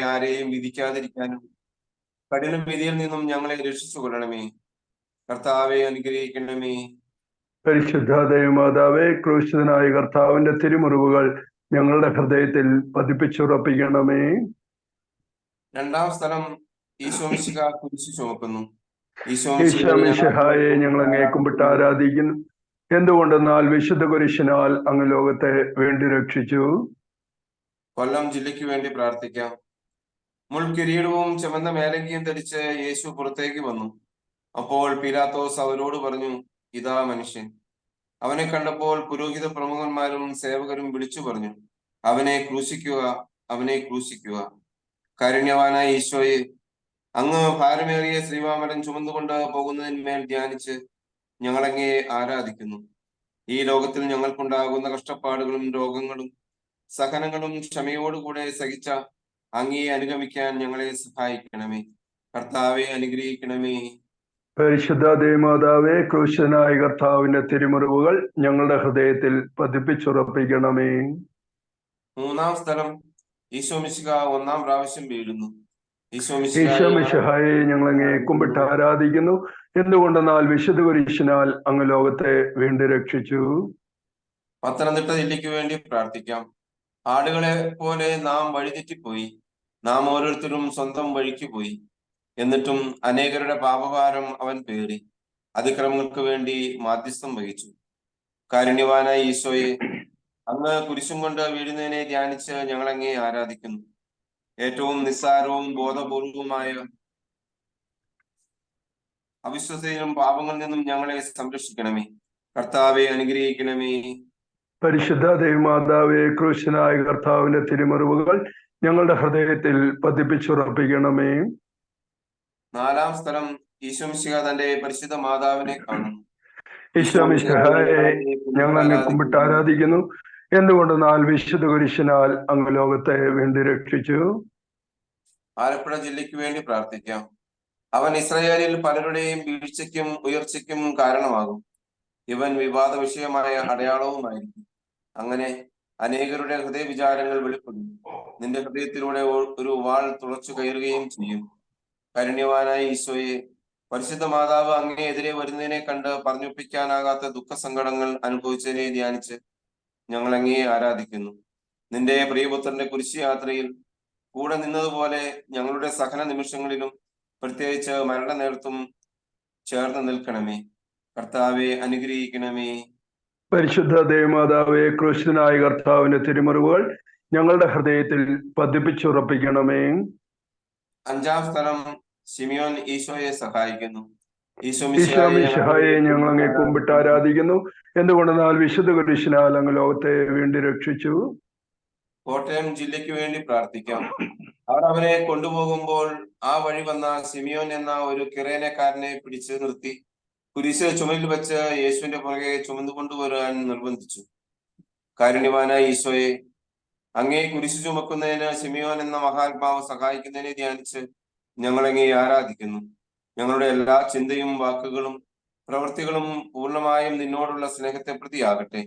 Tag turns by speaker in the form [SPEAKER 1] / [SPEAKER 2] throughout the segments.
[SPEAKER 1] അന്യായമായി ആരെയും വിധിക്കാതിരിക്കാനും കഠിന വിധിയിൽ നിന്നും ഞങ്ങളെ രക്ഷിച്ചു കൊള്ളണമേ. കർത്താവെ അനുഗ്രഹിക്കണമേ.
[SPEAKER 2] പരിശുദ്ധ ദൈവമാതാവേ, ക്രൂശിതനായ കർത്താവിന്റെ തിരുമുറിവുകൾ ഞങ്ങളുടെ ഹൃദയത്തിൽ പതിപ്പിച്ചുറപ്പിക്കണമേ.
[SPEAKER 1] രണ്ടാം സ്ഥലം ഈശോമിശിഹ കുരിശ് ചുമക്കുന്നു.
[SPEAKER 2] ഈശോമിശിഹായെ ഞങ്ങൾ അങ്ങേ കുമ്പിട്ട് ആരാധിക്കുന്നു. എന്തുകൊണ്ടെന്നാൽ വിശുദ്ധ കുരിശിനാൽ അങ്ങ് ലോകത്തെ വേണ്ടി രക്ഷിച്ചു.
[SPEAKER 1] കൊല്ലം ജില്ലയ്ക്ക് വേണ്ടി പ്രാർത്ഥിക്കാം. മുൾക്കിരീടവും ചുമന്ന മേലങ്കിയും ധരിച്ച് യേശു പുറത്തേക്ക് വന്നു. അപ്പോൾ പീലാത്തോസ് അവരോട് പറഞ്ഞു, ഇതാ മനുഷ്യൻ. അവനെ കണ്ടപ്പോൾ പുരോഹിത പ്രമുഖന്മാരും സേവകരും വിളിച്ചു പറഞ്ഞു, അവനെ ക്രൂശിക്കുക, അവനെ ക്രൂശിക്കുക. കാരുണ്യവാനായ ഈശോയെ, അങ്ങ് ഭാരമേറിയ ശ്രീവാമരം ചുമന്നുകൊണ്ട് പോകുന്നതിന്മേൽ ധ്യാനിച്ച് ഞങ്ങളങ്ങയെ ആരാധിക്കുന്നു. ഈ ലോകത്തിൽ ഞങ്ങൾക്കുണ്ടാകുന്ന കഷ്ടപ്പാടുകളും രോഗങ്ങളും സഹനങ്ങളും ക്ഷമയോടുകൂടെ സഹിച്ച അങ്ങയെ അനുഗമിക്കാൻ ഞങ്ങളെ സഹായിക്കണമേ. കർത്താവെ അനുഗ്രഹിക്കണമേ.
[SPEAKER 2] പരിശുദ്ധ ദൈവമാതാവേ, ക്രൂശനായ കർത്താവിന്റെ തിരുമുറിവുകൾ ഞങ്ങളുടെ ഹൃദയത്തിൽ പതിപ്പിച്ചുറപ്പിക്കണമേ.
[SPEAKER 1] മൂന്നാം സ്ഥലം ഈശോമിശിഹ ഒന്നാം പ്രാവശ്യം വീഴുന്നു.
[SPEAKER 2] ഈശോമിശിഹായെ ഞങ്ങൾ അങ്ങേ കുമ്പിട്ട് ആരാധിക്കുന്നു. എന്തുകൊണ്ടെന്നാൽ വിശുദ്ധ കുരിശിനാൽ അങ്ങ് ലോകത്തെ വീണ്ടും രക്ഷിച്ചു.
[SPEAKER 1] പത്തനംതിട്ട ജില്ലയ്ക്ക് വേണ്ടി പ്രാർത്ഥിക്കാം. ആടുകളെ പോലെ നാം വഴിതെറ്റിപ്പോയി. നാം ഓരോരുത്തരും സ്വന്തം വഴിക്ക് പോയി. എന്നിട്ടും അനേകരുടെ പാപഭാരം അവൻ പേറി അതിക്രമങ്ങൾക്ക് വേണ്ടി മാധ്യസ്ഥം വഹിച്ചു. കാരുണ്യവാനായ ഈശോയെ, അങ്ങ് കുരിശും കൊണ്ട് വീഴുന്നതിനെ ധ്യാനിച്ച് ഞങ്ങളങ്ങേ ആരാധിക്കുന്നു. ഏറ്റവും നിസ്സാരവും ബോധപൂർവവുമായ അവിശ്വസതയിലും പാപങ്ങളിൽ നിന്നും ഞങ്ങളെ സംരക്ഷിക്കണമേ. കർത്താവെ അനുഗ്രഹിക്കണമേ.
[SPEAKER 2] പരിശുദ്ധ ദൈവമാതാവേ, ക്രൂശനായ കർത്താവിന്റെ തിരുമുറിവുകൾ ഞങ്ങളുടെ ഹൃദയത്തിൽ പതിപ്പിച്ചുറപ്പിക്കണമേ.
[SPEAKER 1] നാലാം സ്ഥലം ഈശോമിശിഹ തന്റെ പരിശുദ്ധ മാതാവിനെ കാണുന്നു.
[SPEAKER 2] ഈശോമിശിഹായെ ഞങ്ങൾ അങ്ങ് കുമ്പിട്ട് ആരാധിക്കുന്നു. എന്തുകൊണ്ടെന്നാൽ വിശുദ്ധ കുരിശിനാൽ അങ്ങ് ലോകത്തെ വീണ്ടും രക്ഷിച്ചു.
[SPEAKER 1] ആലപ്പുഴ ജില്ലയ്ക്ക് വേണ്ടി പ്രാർത്ഥിക്കാം. അവൻ ഇസ്രായേലിൽ പലരുടെയും വീഴ്ചയ്ക്കും ഉയർച്ചയ്ക്കും കാരണമാകും. ഇവൻ വിവാദ വിഷയമായ അടയാളവുമായിരിക്കും. അങ്ങനെ അനേകരുടെ ഹൃദയ വിചാരങ്ങൾ വെളിപ്പെടും. നിന്റെ ഹൃദയത്തിലൂടെ ഒരു വാൾ തുളച്ചു കയറുകയും ചെയ്യും. കാരുണ്യവാനായ ഈശോയെ, പരിശുദ്ധ മാതാവ് അങ്ങേയെതിരെ വരുന്നതിനെ കണ്ട് പറഞ്ഞൊപ്പിക്കാനാകാത്ത ദുഃഖസങ്കടങ്ങൾ അനുഭവിച്ചതിനെ ധ്യാനിച്ച് ഞങ്ങൾ അങ്ങയെ ആരാധിക്കുന്നു. നിന്റെ പ്രിയപുത്രന്റെ കുരിശ് യാത്രയിൽ കൂടെ നിന്നതുപോലെ ഞങ്ങളുടെ സഹന നിമിഷങ്ങളിലും പ്രത്യേകിച്ച് മരണ നേരത്തും ചേർന്ന് നിൽക്കണമേ. കർത്താവെ അനുഗ്രഹിക്കണമേ.
[SPEAKER 2] പരിശുദ്ധ ദൈവമാതാവേ, ക്രൂശനായ കർത്താവിന്റെ തിരുമുറിവുകൾ ഞങ്ങളുടെ ഹൃദയത്തിൽ പതിപ്പിച്ചുറപ്പിക്കണമേ.
[SPEAKER 1] അഞ്ചാം സ്ഥലം ശിമിയോൻ ഈശോയെ സഹായിക്കുന്നു.
[SPEAKER 2] ഈശോമിശിഹായെ ഞങ്ങൾ അങ്ങേ കുമ്പിട്ട് ആരാധിക്കുന്നു. എന്തുകൊണ്ടെന്നാൽ വിശുദ്ധ കുരിശിനാൽ അങ്ങ് ലോകത്തെ വീണ്ടും രക്ഷിച്ചു.
[SPEAKER 1] കോട്ടയം ജില്ലയ്ക്ക് വേണ്ടി പ്രാർത്ഥിക്കാം. അവർ അവനെ കൊണ്ടുപോകുമ്പോൾ ആ വഴി വന്ന ശിമിയോൻ എന്ന ഒരു കിറേനക്കാരനെ പിടിച്ചു നിർത്തി കുരിശ് ചുമലിൽ വെച്ച് യേശുവിന്റെ പുറകെ ചുമന്നുകൊണ്ടുവരാൻ നിർബന്ധിച്ചു. കാരുണ്യവാനായ ഈശോയെ, അങ്ങേ കുരിശ് ചുമക്കുന്നതിന് ശിമിയോൻ എന്ന മഹാത്മാവ് സഹായിക്കുന്നതിനെ ധ്യാനിച്ച് ഞങ്ങളങ്ങേ ആരാധിക്കുന്നു. ഞങ്ങളുടെ എല്ലാ ചിന്തയും വാക്കുകളും പ്രവൃത്തികളും പൂർണ്ണമായും നിന്നോടുള്ള സ്നേഹത്തെ പ്രതിയാകട്ടെ.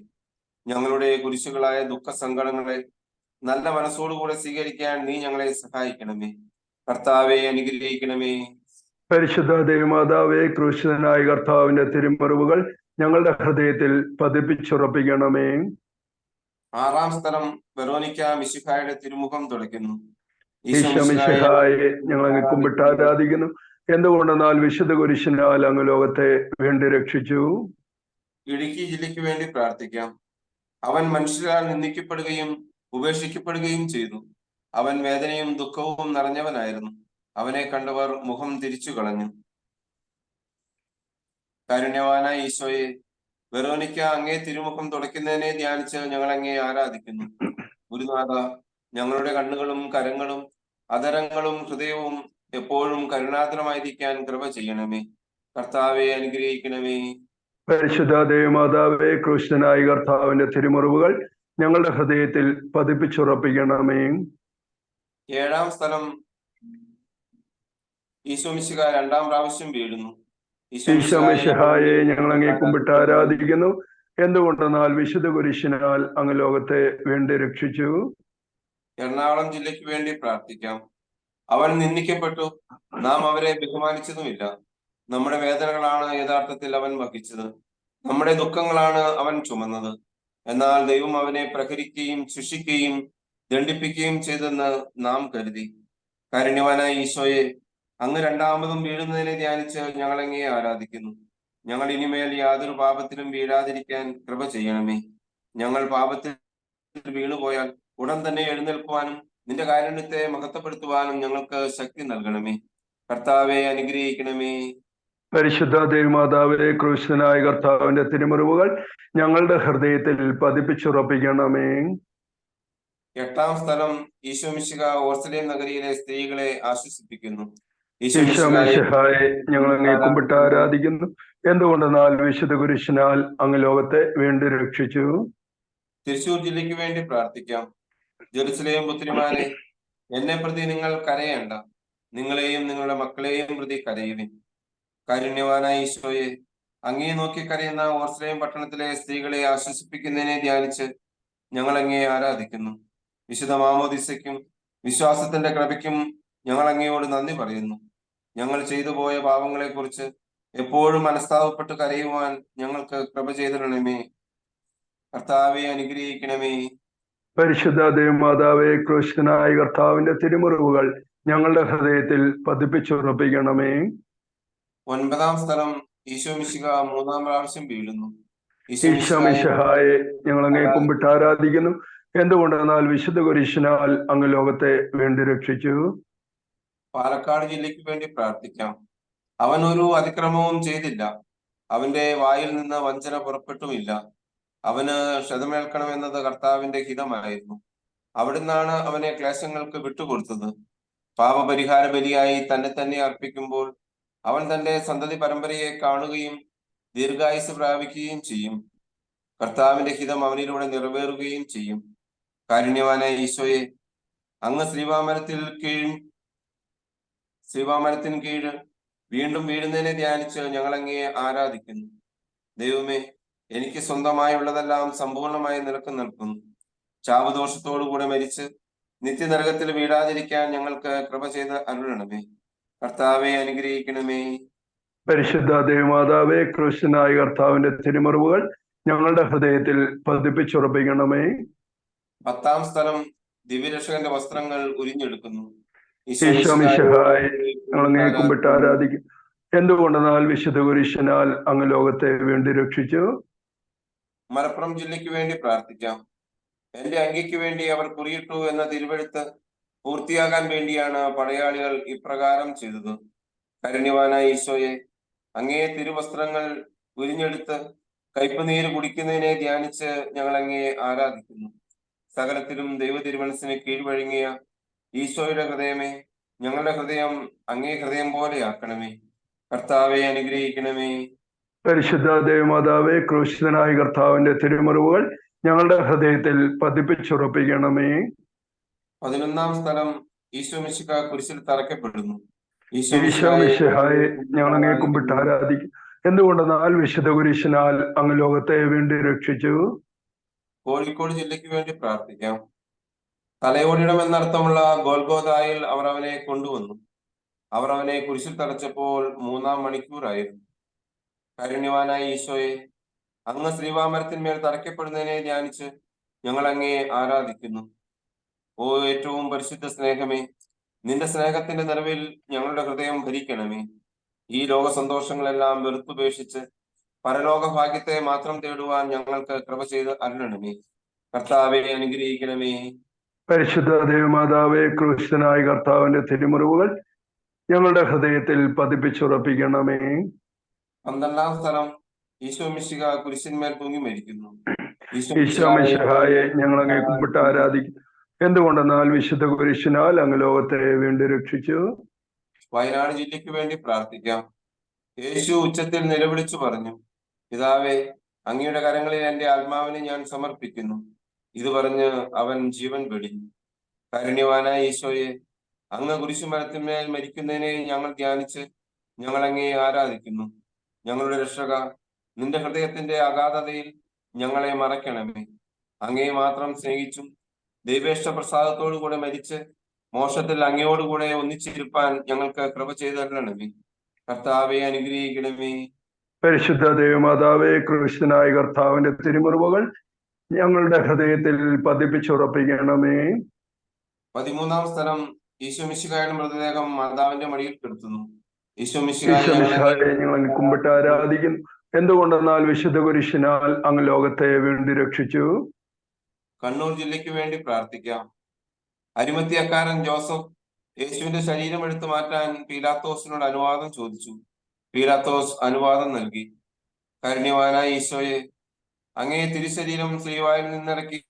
[SPEAKER 1] ഞങ്ങളുടെ കുരിശുകളായ ദുഃഖ സങ്കടങ്ങളെ നല്ല മനസ്സോടുകൂടെ സ്വീകരിക്കാൻ നീ ഞങ്ങളെ സഹായിക്കണമേ. കർത്താവെ അനുഗ്രഹിക്കണമേ.
[SPEAKER 2] പരിശുദ്ധ ദൈവമാതാവേ, ക്രൂശിതനായ കർത്താവിന്റെ തിരുമുറിവുകൾ ഞങ്ങളുടെ ഹൃദയത്തിൽ പതിപ്പിച്ചുറപ്പിക്കണമേ.
[SPEAKER 1] ആറാം സ്ഥലം വെറോനിക്ക മിശിഹായുടെ തിരുമുഖം തുടയ്ക്കുന്നു.
[SPEAKER 2] ഈശോമിശിഹായെ ഞങ്ങൾ അങ്ങ് കുമ്പിട്ട് ആരാധിക്കുന്നു. എന്തുകൊണ്ടെന്നാൽ വിശുദ്ധ കുരിശിനാൽ അങ്ങ് ലോകത്തെ വീണ്ടും രക്ഷിച്ചു.
[SPEAKER 1] ഇടുക്കി ജില്ലയ്ക്ക് വേണ്ടി പ്രാർത്ഥിക്കാം. അവൻ മനുഷ്യരാൽ നിന്ദിക്കപ്പെടുകയും ഉപേക്ഷിക്കപ്പെടുകയും ചെയ്തു. അവൻ വേദനയും ദുഃഖവും നിറഞ്ഞവനായിരുന്നു. അവനെ കണ്ടവർ മുഖം തിരിച്ചു കളഞ്ഞു. കാരുണ്യവാനായ ഈശോയെ, വെറോനിക്ക അങ്ങേ തിരുമുഖം തുടയ്ക്കുന്നതിനെ ധ്യാനിച്ച് ഞങ്ങൾ അങ്ങേ ആരാധിക്കുന്നു. ഗുരുനാഥ, ഞങ്ങളുടെ കണ്ണുകളും കരങ്ങളും അധരങ്ങളും ഹൃദയവും എപ്പോഴും കരുണാതരമായിരിക്കാൻ കൃപ ചെയ്യണമേ. കർത്താവെ അനുഗ്രഹിക്കണമേ.
[SPEAKER 2] പരിശുദ്ധ ദൈവമാതാവേ, ക്രൂശനായ കർത്താവിന്റെ തിരുമുറിവുകൾ ഞങ്ങളുടെ ഹൃദയത്തിൽ പതിപ്പിച്ചുറപ്പിക്കണമേ.
[SPEAKER 1] ഏഴാം സ്ഥലം ഈശോമിശിഹ രണ്ടാം പ്രാവശ്യം വീഴുന്നു.
[SPEAKER 2] ഈശോമിശിഹായെ ഞങ്ങൾ അങ്ങേ കുമ്പിട്ട് ആരാധിക്കുന്നു. എന്തുകൊണ്ടെന്നാൽ വിശുദ്ധ കുരിശിനാൽ അങ്ങ് ലോകത്തെ വീണ്ടും രക്ഷിച്ചു.
[SPEAKER 1] എറണാകുളം ജില്ലയ്ക്ക് വേണ്ടി പ്രാർത്ഥിക്കാം. അവൻ നിന്ദിക്കപ്പെട്ടു, നാം അവരെ ബഹുമാനിച്ചതുമില്ല. നമ്മുടെ വേദനകളാണ് യഥാർത്ഥത്തിൽ അവൻ വഹിച്ചത്, നമ്മുടെ ദുഃഖങ്ങളാണ് അവൻ ചുമന്നത്. എന്നാൽ ദൈവം അവനെ പ്രഹരിക്കുകയും ശിക്ഷിക്കുകയും ദണ്ഡിപ്പിക്കുകയും ചെയ്തെന്ന് നാം കരുതി. കാരുണ്യവാനായ ഈശോയെ, അങ്ങ് രണ്ടാമതും വീഴുന്നതിനെ ധ്യാനിച്ച് ഞങ്ങളങ്ങേ ആരാധിക്കുന്നു. ഞങ്ങൾ ഇനിമേൽ യാതൊരു പാപത്തിലും വീഴാതിരിക്കാൻ കൃപ ചെയ്യണമേ. ഞങ്ങൾ പാപത്തിൽ വീണുപോയാൽ ഉടൻ തന്നെ എഴുന്നേൽക്കുവാനും നിന്റെ കാരുണ്യത്തെ മഹത്വപ്പെടുത്തുവാനും ഞങ്ങൾക്ക് ശക്തി നൽകണമേ. കർത്താവെ, അനുഗ്രഹിക്കണമേ.
[SPEAKER 2] പരിശുദ്ധ ദേവമാതാവേ, ക്രൂശനായ കർത്താവിന്റെ തിരുമുറിവുകൾ ഞങ്ങളുടെ ഹൃദയത്തിൽ പതിപ്പിച്ചുറപ്പിക്കണമേ.
[SPEAKER 1] 8-ാം സ്ഥലം, ഈശോ മിശിഹ ഓർസലേം നഗരിയിലെ സ്ത്രീകളെ ആശ്വസിപ്പിക്കുന്നു.
[SPEAKER 2] ഈശോ മിശിഹായെ ഞങ്ങൾ അങ്ങേ കുമ്പിട്ട് ആരാധിക്കുന്നു. എന്തുകൊണ്ടെന്നാൽ വിശുദ്ധ കുരിശിനാൽ അങ്ങ് ലോകത്തെ വീണ്ടും രക്ഷിച്ചു.
[SPEAKER 1] തൃശൂർ ജില്ലയ്ക്ക് വേണ്ടി പ്രാർത്ഥിക്കാം. ജെറുസലേം പുത്രിമാരെ, എന്നെ പ്രതി നിങ്ങൾ കരയേണ്ട, നിങ്ങളെയും നിങ്ങളുടെ മക്കളെയും പ്രതി കരയുവിൻ. കാരുണ്യവാനായ ഈശോയെ, അങ്ങേ നോക്കി കരയുന്ന ഓർസലേം പട്ടണത്തിലെ സ്ത്രീകളെ ആശ്വസിപ്പിക്കുന്നതിനെ ധ്യാനിച്ച് ഞങ്ങൾ അങ്ങേ ആരാധിക്കുന്നു. വിശുദ്ധ മാമോദിസയ്ക്കും വിശ്വാസത്തിന്റെ കൃപയ്ക്കും ഞങ്ങൾ അങ്ങയോട് നന്ദി പറയുന്നു. ഞങ്ങൾ ചെയ്തു പോയ പാപങ്ങളെ കുറിച്ച് എപ്പോഴും മനസ്താപപ്പെട്ട് കരയുവാൻ ഞങ്ങൾക്ക് കൃപ ചെയ്തിടണമേ. കർത്താവെ, അനുഗ്രഹിക്കണമേ.
[SPEAKER 2] പരിശുദ്ധ ദേവമാതാവേ, ക്രൂശനായ കർത്താവിന്റെ തിരുമുറിവുകൾ ഞങ്ങളുടെ ഹൃദയത്തിൽ പതിപ്പിച്ചുറപ്പിക്കണമേ.
[SPEAKER 1] 9-ാം സ്ഥലം, ഈശോ മിശിഹ 3-ാം പ്രാവശ്യം വീഴുന്നു.
[SPEAKER 2] ഈശോ മിശിഹായെ ഞങ്ങൾ അങ്ങേ കുമ്പിട്ട് ആരാധിക്കുന്നു. എന്തുകൊണ്ടെന്നാൽ വിശുദ്ധ കുരിശിനാൽ അങ്ങ് ലോകത്തെ വീണ്ടും രക്ഷിച്ചു.
[SPEAKER 1] പാലക്കാട് ജില്ലയ്ക്ക് വേണ്ടി പ്രാർത്ഥിക്കാം. അവൻ ഒരു അതിക്രമവും ചെയ്തില്ല, അവന്റെ വായിൽ നിന്ന് വഞ്ചന പുറപ്പെട്ടുമില്ല. അവന് ക്ഷതമേൽക്കണമെന്നത് കർത്താവിന്റെ ഹിതമായിരുന്നു. അവിടുന്നാണ് അവനെ ക്ലേശങ്ങൾക്ക് വിട്ടുകൊടുത്തത്. പാപപരിഹാര ബലിയായി തന്നെ തന്നെ അർപ്പിക്കുമ്പോൾ അവൻ തന്റെ സന്തതി പരമ്പരയെ കാണുകയും ദീർഘായുസ് പ്രാപിക്കുകയും ചെയ്യും. കർത്താവിന്റെ ഹിതം അവനിലൂടെ നിറവേറുകയും ചെയ്യും. കാരുണ്യവാനായ ഈശോയെ, അങ്ങ് ശ്രീവാമരത്തിന് കീഴ് വീണ്ടും വീഴുന്നതിനെ ധ്യാനിച്ച് ഞങ്ങൾ അങ്ങയെ ആരാധിക്കുന്നു. ദൈവമേ, എനിക്ക് സ്വന്തമായുള്ളതെല്ലാം സമ്പൂർണമായി നിനക്ക് നിൽക്കുന്നു. ചാവദോഷത്തോടുകൂടെ മരിച്ച് നിത്യനരകത്തിൽ വീഴാതിരിക്കാൻ ഞങ്ങൾക്ക് കൃപ ചെയ്ത് അരുളണമേ. കർത്താവെ, അനുഗ്രഹിക്കണമേ.
[SPEAKER 2] പരിശുദ്ധ ദേവമാതാവേ, ക്രൂശനായ കർത്താവിന്റെ തിരുമുറിവുകൾ ഞങ്ങളുടെ ഹൃദയത്തിൽ പതിപ്പിച്ചുറപ്പിക്കണമേ.
[SPEAKER 1] 10-ാം സ്ഥലം, ദിവ്യരക്ഷകന്റെ വസ്ത്രങ്ങൾ ഉരിഞ്ഞെടുക്കുന്നു.
[SPEAKER 2] ഈശോ മിശിഹായെ ഞങ്ങൾ അങ്ങേ കുമ്പിട്ട് ആരാധിക്കും. എന്തുകൊണ്ടെന്നാൽ വിശുദ്ധ കുരിശിനാൽ അങ്ങ് ലോകത്തെ വീണ്ടും രക്ഷിച്ചു.
[SPEAKER 1] മലപ്പുറം ജില്ലയ്ക്ക് വേണ്ടി പ്രാർത്ഥിക്കാം. എന്റെ അങ്കിക്ക് വേണ്ടി അവർ കുറിയിട്ടു എന്ന തിരുവെഴുത്ത് പൂർത്തിയാകാൻ വേണ്ടിയാണ് പടയാളികൾ ഇപ്രകാരം ചെയ്തത്. കാരുണ്യവാനായ ഈശോയെ, അങ്ങേ തിരുവസ്ത്രങ്ങൾ ഉരിഞ്ഞെടുത്ത് കയ്പുനീര് കുടിക്കുന്നതിനെ ധ്യാനിച്ച് ഞങ്ങൾ അങ്ങയെ ആരാധിക്കുന്നു. സകലത്തിലും ദൈവ തിരുമനസ്സിന് കീഴ്വഴങ്ങിയ ഈശോയുടെ ഹൃദയമേ, ഞങ്ങളുടെ ഹൃദയം അങ്ങേ ഹൃദയം പോലെയാക്കണമേ. കർത്താവെ, അനുഗ്രഹിക്കണമേ.
[SPEAKER 2] പരിശുദ്ധ ദേവമാതാവേ, ക്രൂശിതനായ കർത്താവിന്റെ തിരുമുറിവുകൾ ഞങ്ങളുടെ ഹൃദയത്തിൽ പതിപ്പിച്ചുറപ്പിക്കണമേ.
[SPEAKER 1] 11-ാം സ്ഥലം, ഈശോ മിശിഹ കുരിശിൽ തറയ്ക്കപ്പെടുന്നു.
[SPEAKER 2] ഈശോ മിശിഹായെ ഞങ്ങൾ അങ്ങേ കുമ്പിട്ട് ആരാധിക്കും. എന്തുകൊണ്ടെന്നാൽ വിശുദ്ധ കുരിശിനാൽ അങ്ങ് ലോകത്തെ വീണ്ടും രക്ഷിച്ചു.
[SPEAKER 1] കോഴിക്കോട് ജില്ലയ്ക്ക് വേണ്ടി പ്രാർത്ഥിക്കാം. തലയോടിടം എന്നർത്ഥമുള്ള ഗോൽഗോഥായിൽ അവർ അവനെ കൊണ്ടുവന്നു. അവർ അവനെ കുരിശിൽ തറച്ചപ്പോൾ 3-ാം മണിക്കൂറായിരുന്നു. കാരുണ്യവാനായ ഈശോയെ, അങ്ങ് ശ്രീവാമരത്തിന്മേൽ തറയ്ക്കപ്പെടുന്നതിനെ ധ്യാനിച്ച് ഞങ്ങൾ അങ്ങയെ ആരാധിക്കുന്നു. ഓ ഏറ്റവും പരിശുദ്ധ സ്നേഹമേ, നിന്റെ സ്നേഹത്തിന്റെ നിറവിൽ ഞങ്ങളുടെ ഹൃദയം ഭരിക്കണമേ. ഈ ലോക സന്തോഷങ്ങളെല്ലാം വെറുത്തുപേക്ഷിച്ച് പരലോക ഭാഗ്യത്തെ മാത്രം തേടുവാൻ ഞങ്ങൾക്ക് കൃപ ചെയ്ത് അരുളണമേ. കർത്താവെ, അനുഗ്രഹിക്കണമേ.
[SPEAKER 2] പരിശുദ്ധ ദേവമാതാവേ, ക്രൂശിതനായ കർത്താവിന്റെ തിരുമുറിവുകൾ ഞങ്ങളുടെ ഹൃദയത്തിൽ പതിപ്പിച്ചുറപ്പിക്കണമേ.
[SPEAKER 1] 12-ാം സ്ഥലം, ഈശോ മിശിഹ കുരിശിന്മേൽ തൂങ്ങി മരിക്കുന്നു.
[SPEAKER 2] ഈശോ മിശിഹായെ ഞങ്ങൾ അങ്ങേ കുമ്പിട്ട് ആരാധിക്കും. എന്തുകൊണ്ടെന്നാൽ വിശുദ്ധ കുരിശിനാൽ അങ്ങ് ലോകത്തെ വീണ്ടും രക്ഷിച്ചു.
[SPEAKER 1] വയനാട് ജില്ലയ്ക്ക് വേണ്ടി പ്രാർത്ഥിക്കാം. യേശു ഉച്ചത്തിൽ നിലവിളിച്ചു പറഞ്ഞു, പിതാവേ, അങ്ങയുടെ കരങ്ങളിൽ എന്റെ ആത്മാവിനെ ഞാൻ സമർപ്പിക്കുന്നു. ഇത് പറഞ്ഞ് അവൻ ജീവൻ വെടിഞ്ഞു. കാരുണ്യവാനായ ഈശോയെ, അങ്ങ് കുരിശുമരത്തിന്മേൽ മരിക്കുന്നതിനെ ഞങ്ങൾ ധ്യാനിച്ച് ഞങ്ങൾ അങ്ങയെ ആരാധിക്കുന്നു. ഞങ്ങളുടെ രക്ഷക, നിന്റെ ഹൃദയത്തിന്റെ അഗാധതയിൽ ഞങ്ങളെ മറയ്ക്കണമേ. അങ്ങയെ മാത്രം സ്നേഹിച്ചും ദൈവേഷ്ട പ്രസാദത്തോടു കൂടെ മരിച്ച് മോശത്തിൽ അങ്ങയോടുകൂടെ ഒന്നിച്ചിരിപ്പാൻ ഞങ്ങൾക്ക് കൃപ ചെയ്തു തരണമേ. കർത്താവെ അനുഗ്രഹിക്കണമേ.
[SPEAKER 2] പരിശുദ്ധ ദൈവമാതാവേ, ക്രിസ്ത്യനായ കർത്താവിന്റെ തിരുമുറിവുകൾ ഞങ്ങളുടെ ഹൃദയത്തിൽ പതിപ്പിച്ചുറപ്പിക്കണമേ.
[SPEAKER 1] 13-ാം സ്ഥലം ഈശോ മിശിഹായുടെ മൃതദേഹം മാതാവിന്റെ മടിയിൽ കിടത്തുന്നു. ഈശോ
[SPEAKER 2] ഈശോ മിശിഹായെ ഞങ്ങൾ കുമ്പിട്ട് ആരാധിക്കുന്നു. എന്തുകൊണ്ടെന്നാൽ വിശുദ്ധ കുരിശിനാൽ അങ്ങ് ലോകത്തെ വീണ്ടും രക്ഷിച്ചു.
[SPEAKER 1] കണ്ണൂർ ജില്ലയ്ക്ക് വേണ്ടി പ്രാർത്ഥിക്കാം. അരിമത്തിയക്കാരൻ ജോസഫ് യേശുവിന്റെ ശരീരം എടുത്തു മാറ്റാൻ പീലാത്തോസിനോട് അനുവാദം ചോദിച്ചു. പീലാത്തോസ് അനുവാദം നൽകി. കാരുണ്യവാനായ ഈശോയെ, അങ്ങേ തിരുശരീരം ശ്രീവായിൽ നിന്നിറക്കി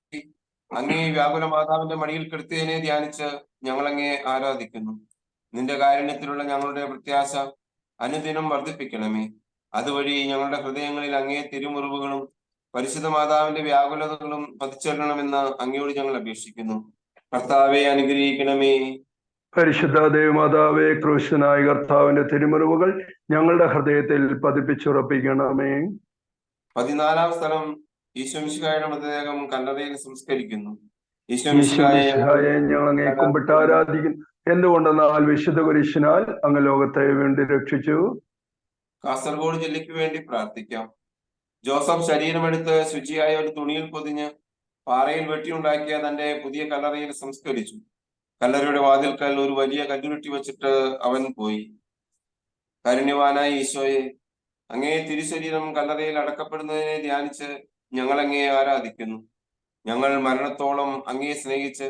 [SPEAKER 1] അങ്ങേ വ്യാകുല മാതാവിന്റെ മടിയിൽ കിടത്തിയതിനെ ധ്യാനിച്ച് ഞങ്ങൾ അങ്ങേ ആരാധിക്കുന്നു. നിന്റെ കാരുണ്യത്തിലുള്ള ഞങ്ങളുടെ പ്രത്യാശ അനുദിനം വർദ്ധിപ്പിക്കണമേ. അതുവഴി ഞങ്ങളുടെ ഹൃദയങ്ങളിൽ അങ്ങേ തിരുമുറിവുകളും പരിശുദ്ധ മാതാവിന്റെ വ്യാകുലതകളും പതിച്ചേരണമെന്ന് അങ്ങയോട് ഞങ്ങൾ അപേക്ഷിക്കുന്നു. കർത്താവെ അനുഗ്രഹിക്കണമേ.
[SPEAKER 2] പരിശുദ്ധ ദൈവമാതാവേ, ക്രിസ്ത്യനായ കർത്താവിന്റെ തിരുമുറിവുകൾ ഞങ്ങളുടെ ഹൃദയത്തിൽ പതിപ്പിച്ചുറപ്പിക്കണമേ.
[SPEAKER 1] 14-ാം സ്ഥലം ഈശോ മിശിഹായുടെ മൃതദേഹം കല്ലറയിൽ സംസ്കരിക്കുന്നു.
[SPEAKER 2] ഈശോ മിശിഹായെ ഞങ്ങൾ അങ്ങേ കുമ്പിട്ട് ആരാധിക്കുന്നു. എന്തുകൊണ്ടെന്നാൽ വിശുദ്ധ കുരിശിനാൽ അങ്ങ് ലോകത്തെ വീണ്ടും രക്ഷിച്ചു.
[SPEAKER 1] കാസർഗോഡ് ജില്ലയ്ക്ക് വേണ്ടി പ്രാർത്ഥിക്കാം. ജോസഫ് ശരീരമെടുത്ത് ശുചിയായ ഒരു തുണിയിൽ പൊതിഞ്ഞ് പാറയിൽ വെട്ടിയുണ്ടാക്കിയ തന്റെ പുതിയ കല്ലറയിൽ സംസ്കരിച്ചു. കല്ലറയുടെ വാതിൽക്കൽ ഒരു വലിയ കല്ലുരുട്ടി വെച്ചിട്ട് അവൻ പോയി. കാരുണ്യവാനായ ഈശോയെ, അങ്ങേ തിരുശരീരം കല്ലറയിൽ അടക്കപ്പെടുന്നതിനെ ധ്യാനിച്ച് ഞങ്ങൾ അങ്ങയെ ആരാധിക്കുന്നു. ഞങ്ങൾ മരണത്തോളം അങ്ങയെ സ്നേഹിച്ച്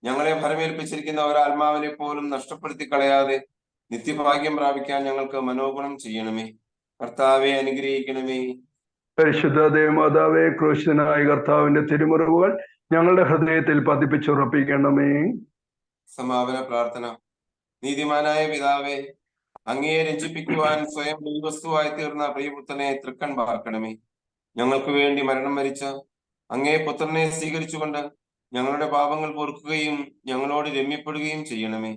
[SPEAKER 1] ഞങ്ങളെ ഭരമേൽപ്പിച്ചിരിക്കുന്ന ഒരാത്മാവിനെ പോലും നഷ്ടപ്പെടുത്തി കളയാതെ നിത്യഭാഗ്യം പ്രാപിക്കാൻ ഞങ്ങൾക്ക് മനോഗുണം ചെയ്യണമേ. കർത്താവെ അനുഗ്രഹിക്കണമേ.
[SPEAKER 2] പരിശുദ്ധ ദേവമാതാവേ, ക്രിസ്ത്യനായ കർത്താവിന്റെ തിരുമുറിവുകൾ ഞങ്ങളുടെ ഹൃദയത്തിൽ പതിപ്പിച്ചുറപ്പിക്കണമേ.
[SPEAKER 1] സമാപന പ്രാർത്ഥന. നീതിമാനായ പിതാവേ, അങ്ങയെ രഞ്ജിപ്പിക്കുവാൻ സ്വയം ദൈവവസ്തുവായി തീർന്ന പ്രിയപുത്രനെ തൃക്കൺ പാർക്കണമേ. ഞങ്ങൾക്ക് വേണ്ടി മരണം വരിച്ച അങ്ങേ പുത്രനെ സ്വീകരിച്ചുകൊണ്ട് ഞങ്ങളുടെ പാപങ്ങൾ പൊറുക്കുകയും ഞങ്ങളോട് രമ്യപ്പെടുകയും ചെയ്യണമേ.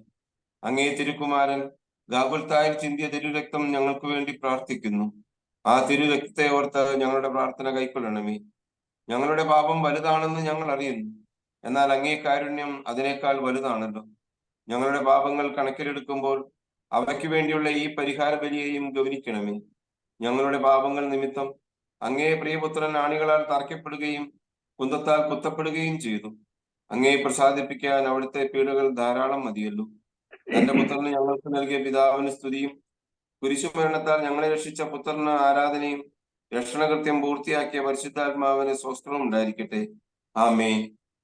[SPEAKER 1] അങ്ങേ തിരുക്കുമാരൻ ഗാഗുൽത്തായിൽ ചിന്തിയ തിരുരക്തം ഞങ്ങൾക്ക് വേണ്ടി പ്രാർത്ഥിക്കുന്നു. ആ തിരുരക്തത്തെ ഓർത്ത് ഞങ്ങളുടെ പ്രാർത്ഥന കൈക്കൊള്ളണമേ. ഞങ്ങളുടെ പാപം വലുതാണെന്ന് ഞങ്ങൾ അറിയുന്നു. എന്നാൽ അങ്ങേ കാരുണ്യം അതിനേക്കാൾ വലുതാണല്ലോ. ഞങ്ങളുടെ പാപങ്ങൾ കണക്കിലെടുക്കുമ്പോൾ അവയ്ക്ക് വേണ്ടിയുള്ള ഈ പരിഹാര ബലിയെയും ഗൗനിക്കണമേ. ഞങ്ങളുടെ പാപങ്ങൾ നിമിത്തം അങ്ങേ പ്രിയപുത്രൻ ആണികളാൽ തറയ്ക്കപ്പെടുകയും കുന്തത്താൽ കുത്തപ്പെടുകയും ചെയ്തു. അങ്ങേ പ്രസാദിപ്പിക്കാൻ അവിടുത്തെ പീഡകൾ ധാരാളം മതിയല്ലോ. തന്റെ പുത്രന് ഞങ്ങൾക്ക് നൽകിയ പിതാവിന് സ്തുതിയും കുരിശുമരണത്താൽ ഞങ്ങളെ രക്ഷിച്ച പുത്രന് ആരാധനയും രക്ഷണകൃത്യം പൂർത്തിയാക്കിയ പരിശുദ്ധാത്മാവിന് സ്വസ്ത്രവും ഉണ്ടായിരിക്കട്ടെ. ആമേൻ.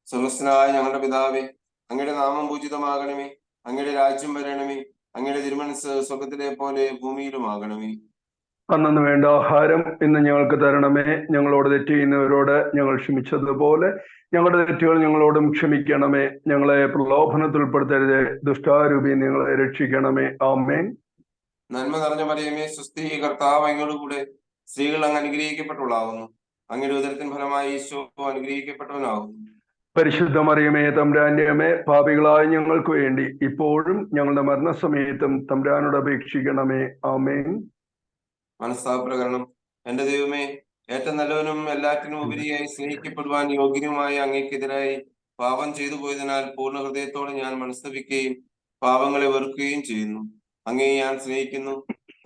[SPEAKER 1] സ്വർഗ്ഗസ്ഥനായ ഞങ്ങളുടെ പിതാവേ, അങ്ങയുടെ നാമം പൂജിതമാകണമേ. അങ്ങയുടെ രാജ്യം വരണമേ. അങ്ങയുടെ തിരുമനസ് സ്വർഗത്തിലെ പോലെ ഭൂമിയിലുമാകണമേ.
[SPEAKER 2] അന്നു വേണ്ട ആഹാരം ഇന്ന് ഞങ്ങൾക്ക് തരണമേ. ഞങ്ങളോട് തെറ്റ് ചെയ്യുന്നവരോട് ഞങ്ങൾ ക്ഷമിച്ചതുപോലെ ഞങ്ങളുടെ തെറ്റുകൾ ഞങ്ങളോടും ക്ഷമിക്കണമേ. ഞങ്ങളെ പ്രലോഭനത്തിൽ ഉൾപ്പെടുത്തരുത്, ദുഷ്ടാരൂപി ഞങ്ങളെ രക്ഷിക്കണമേ. ആമേൻ.
[SPEAKER 1] നന്മ നിറഞ്ഞ മറിയമേ, സ്വസ്തി, കർത്താവ് അങ്ങയോട് കൂടെ സ്ത്രീകൾ അങ്ങ് അനുഗ്രഹിക്കപ്പെട്ടുള്ളാവുന്നു. അങ്ങയുടെ ഉദരത്തിൻ ഫലമായി ഈശോ അനുഗ്രഹിക്കപ്പെട്ടവനാകുന്നു.
[SPEAKER 2] പരിശുദ്ധ മറിയമേ, തമ്പുരാന്റെ അമ്മേ, പാപികളായ ഞങ്ങൾക്ക് വേണ്ടി ഇപ്പോഴും ഞങ്ങളുടെ മരണസമയത്തും തമ്പുരാനോട് അപേക്ഷിക്കണമേ. ആമേൻ.
[SPEAKER 1] മനസ്താപപ്രകരണം. എന്റെ ദൈവമേ, ഏറ്റവും നല്ലവനും എല്ലാറ്റിനും ഉപരിയായി സ്നേഹിക്കപ്പെടുവാൻ യോഗ്യനുമായ അങ്ങേക്കെതിരായി പാപം ചെയ്തു പോയതിനാൽ പൂർണ്ണ ഹൃദയത്തോടെ ഞാൻ മനസ്തപിക്കുകയും പാപങ്ങളെ വെറുക്കുകയും ചെയ്യുന്നു. അങ്ങയെ ഞാൻ സ്നേഹിക്കുന്നു.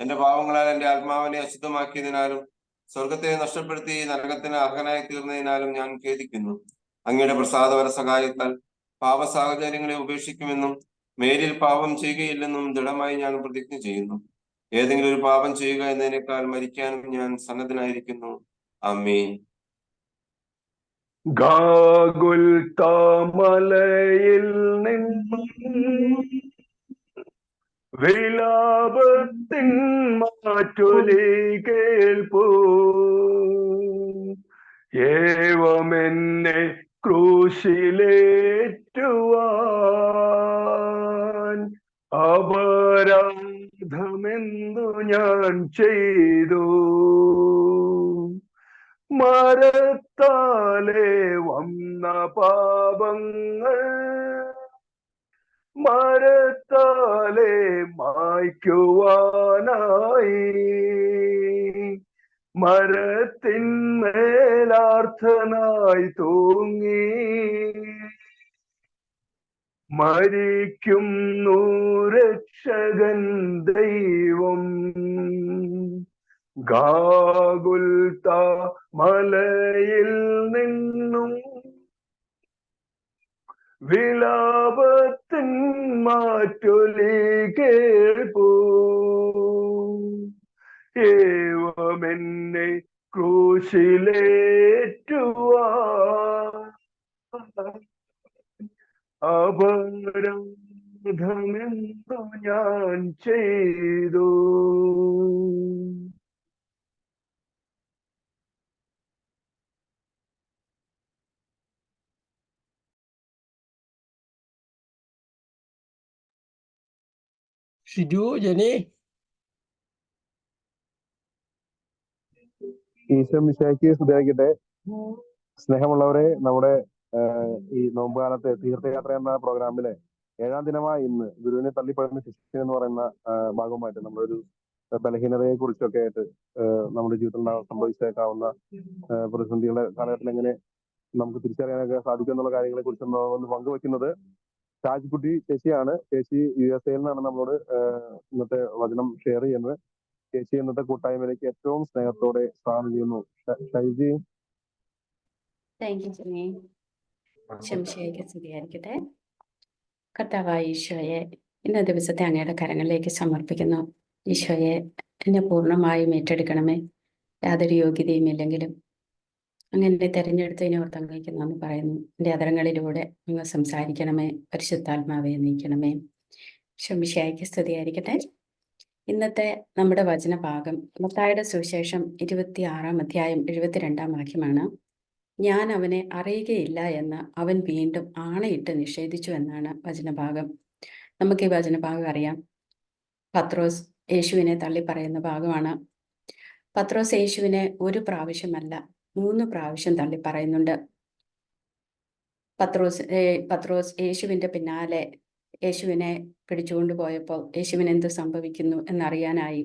[SPEAKER 1] എന്റെ പാപങ്ങളാൽ എന്റെ ആത്മാവിനെ അശുദ്ധമാക്കിയതിനാലും സ്വർഗത്തെ നഷ്ടപ്പെടുത്തി നരകത്തിന് അർഹനായി തീർന്നതിനാലും ഞാൻ ഖേദിക്കുന്നു. അങ്ങയുടെ പ്രസാദപര സഹായത്താൽ പാപ സാഹചര്യങ്ങളെ ഉപേക്ഷിക്കുമെന്നും മേലിൽ പാപം ചെയ്യുകയില്ലെന്നും ദൃഢമായി ഞാൻ പ്രതിജ്ഞ ചെയ്യുന്നു. ഏതെങ്കിലും ഒരു പാപം ചെയ്യുക എന്നതിനേക്കാൾ മരിക്കാനും ഞാൻ സന്നദ്ധനായിരിക്കുന്നു. ആമേൻ.
[SPEAKER 2] ഗാഗുൽത്താമലയിൽ നിന്നും വിലാപത്തിൻ മാറ്റൊലി കേൾപ്പൂ. ഏവമെന്നെ ക്രൂശിലേറ്റുവാൻ അപരാധമെന്തു ഞാൻ ചെയ്തു. മരത്താലെ വന്ന പാപങ്ങൾ മരത്താലെ മായ്ക്കുവാനായി മരത്തിന്മേലാർത്ഥനായി തൂങ്ങി മരിക്കുവാനായി വിളിക്കുന്നു രക്ഷകൻ ദൈവം. ഗാഗുൽത്ത മലയിൽ നിന്നും വിലാപത്തിൻ മാറ്റൊലി കേൾപ്പൂ. ഏവമെന്നെ ക്രൂശിലേറ്റുവാൻ അപരാധമെന്തു ഞാൻ ചെയ്തു.
[SPEAKER 3] ഷിജു, ജനി,
[SPEAKER 4] ഈശോ മിശിഹായ്ക്ക് സ്തുതിയായിരിക്കട്ടെ. സ്നേഹമുള്ളവരെ, നമ്മുടെ ഈ നോമ്പുകാലത്തെ തീർത്ഥയാത്ര എന്ന പ്രോഗ്രാമിലെ 7-ാം ദിനമായ ഇന്ന് ഗുരുവിനെ തള്ളിപ്പറയുന്ന ശിഷ്യൻ എന്ന് പറയുന്ന ഭാഗമായിട്ട് നമ്മളൊരു ബലഹീനതയെ കുറിച്ചൊക്കെ ആയിട്ട് നമ്മുടെ ജീവിതത്തിൽ സംഭവിച്ചേക്കാവുന്ന പ്രതിസന്ധികളുടെ കാലഘട്ടത്തിൽ എങ്ങനെ നമുക്ക് തിരിച്ചറിയാനൊക്കെ സാധിക്കും എന്നുള്ള കാര്യങ്ങളെ കുറിച്ച് ഒന്ന് പങ്കുവെക്കുന്നത് ഷാജിക്കുട്ടി ചേച്ചിയാണ്. ചേച്ചി USA നിന്നാണ് നമ്മളോട് ഇന്നത്തെ വചനം ഷെയർ ചെയ്യുന്നത്. ചേച്ചി ഇന്നത്തെ കൂട്ടായ്മയിലേക്ക് ഏറ്റവും സ്നേഹത്തോടെ സ്വാഗതം ചെയ്യുന്നു. ഷൈജി.
[SPEAKER 5] Thank you Jini. ശംശയ്ക്ക് സ്തുതിയായിരിക്കട്ടെ. കർത്താവായ ഈശോയെ, ഇന്ന ദിവസത്തെ അങ്ങയുടെ കരങ്ങളിലേക്ക് സമർപ്പിക്കുന്നു. ഈശോയെ, എന്നെ പൂർണ്ണമായും ഏറ്റെടുക്കണമേ. യാതൊരു യോഗ്യതയും ഇല്ലെങ്കിലും അങ്ങ് എന്നെ തെരഞ്ഞെടുത്തതിനെ ഓർത്ത് അങ്ങേക്ക് നന്ദി പറയുന്നു. എൻ്റെ അതരങ്ങളിലൂടെ അങ്ങ് സംസാരിക്കണമേ. പരിശുദ്ധാത്മാവെ നീക്കണമേ. ശംശയ്ക്ക് സ്തുതിയായിരിക്കട്ടെ. ഇന്നത്തെ നമ്മുടെ വചനഭാഗം മത്തായിയുടെ സുവിശേഷം 26-ാം അധ്യായം 72-ാം വാക്യമാണ്. ഞാൻ അവനെ അറിയുകയില്ല എന്ന് അവൻ വീണ്ടും ആണയിട്ട് നിഷേധിച്ചു എന്നാണ് വചനഭാഗം. നമുക്ക് ഈ വചനഭാഗം അറിയാം. പത്രോസ് യേശുവിനെ തള്ളി പറയുന്ന ഭാഗമാണ്. പത്രോസ് യേശുവിനെ ഒരു പ്രാവശ്യമല്ല 3 പ്രാവശ്യം തള്ളി പറയുന്നുണ്ട്. പത്രോസ് യേശുവിൻ്റെ പിന്നാലെ യേശുവിനെ പിടിച്ചുകൊണ്ട് പോയപ്പോൾ യേശുവിന് എന്ത് സംഭവിക്കുന്നു എന്നറിയാനായി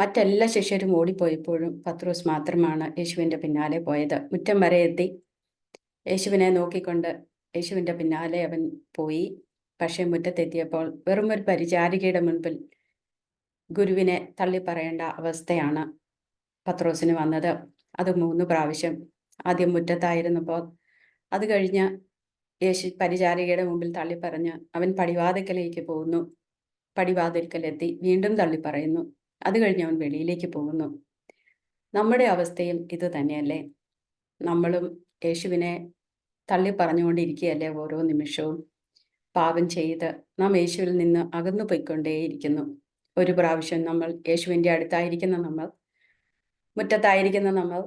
[SPEAKER 5] മറ്റെല്ലാ ശിഷ്യരും ഓടിപ്പോയപ്പോഴും പത്രോസ് മാത്രമാണ് യേശുവിൻ്റെ പിന്നാലെ പോയത്. മുറ്റം വരെ എത്തി യേശുവിനെ നോക്കിക്കൊണ്ട് യേശുവിൻ്റെ പിന്നാലെ അവൻ പോയി. പക്ഷേ മുറ്റത്തെത്തിയപ്പോൾ വെറും ഒരു പരിചാരികയുടെ മുൻപിൽ ഗുരുവിനെ തള്ളിപ്പറയേണ്ട അവസ്ഥയാണ് പത്രോസിന് വന്നത്. അത് 3 പ്രാവശ്യം. ആദ്യം മുറ്റത്തായിരുന്നപ്പോൾ, അത് കഴിഞ്ഞ് പരിചാരികയുടെ മുമ്പിൽ തള്ളിപ്പറഞ്ഞ് അവൻ പടിവാതിൽക്കലേക്ക് പോകുന്നു. പടിവാതിൽക്കലെത്തി വീണ്ടും തള്ളിപ്പറയുന്നു. അത് കഴിഞ്ഞ് അവൻ വെളിയിലേക്ക് പോകുന്നു. നമ്മുടെ അവസ്ഥയും ഇത് തന്നെയല്ലേ? നമ്മളും യേശുവിനെ തള്ളിപ്പറഞ്ഞുകൊണ്ടിരിക്കുകയല്ലേ ഓരോ നിമിഷവും? പാപം ചെയ്ത് നാം യേശുവിൽ നിന്ന് അകന്നു പോയിക്കൊണ്ടേയിരിക്കുന്നു. ഒരു പ്രാവശ്യം നമ്മൾ യേശുവിൻ്റെ അടുത്തായിരിക്കുന്ന നമ്മൾ, മുറ്റത്തായിരിക്കുന്ന നമ്മൾ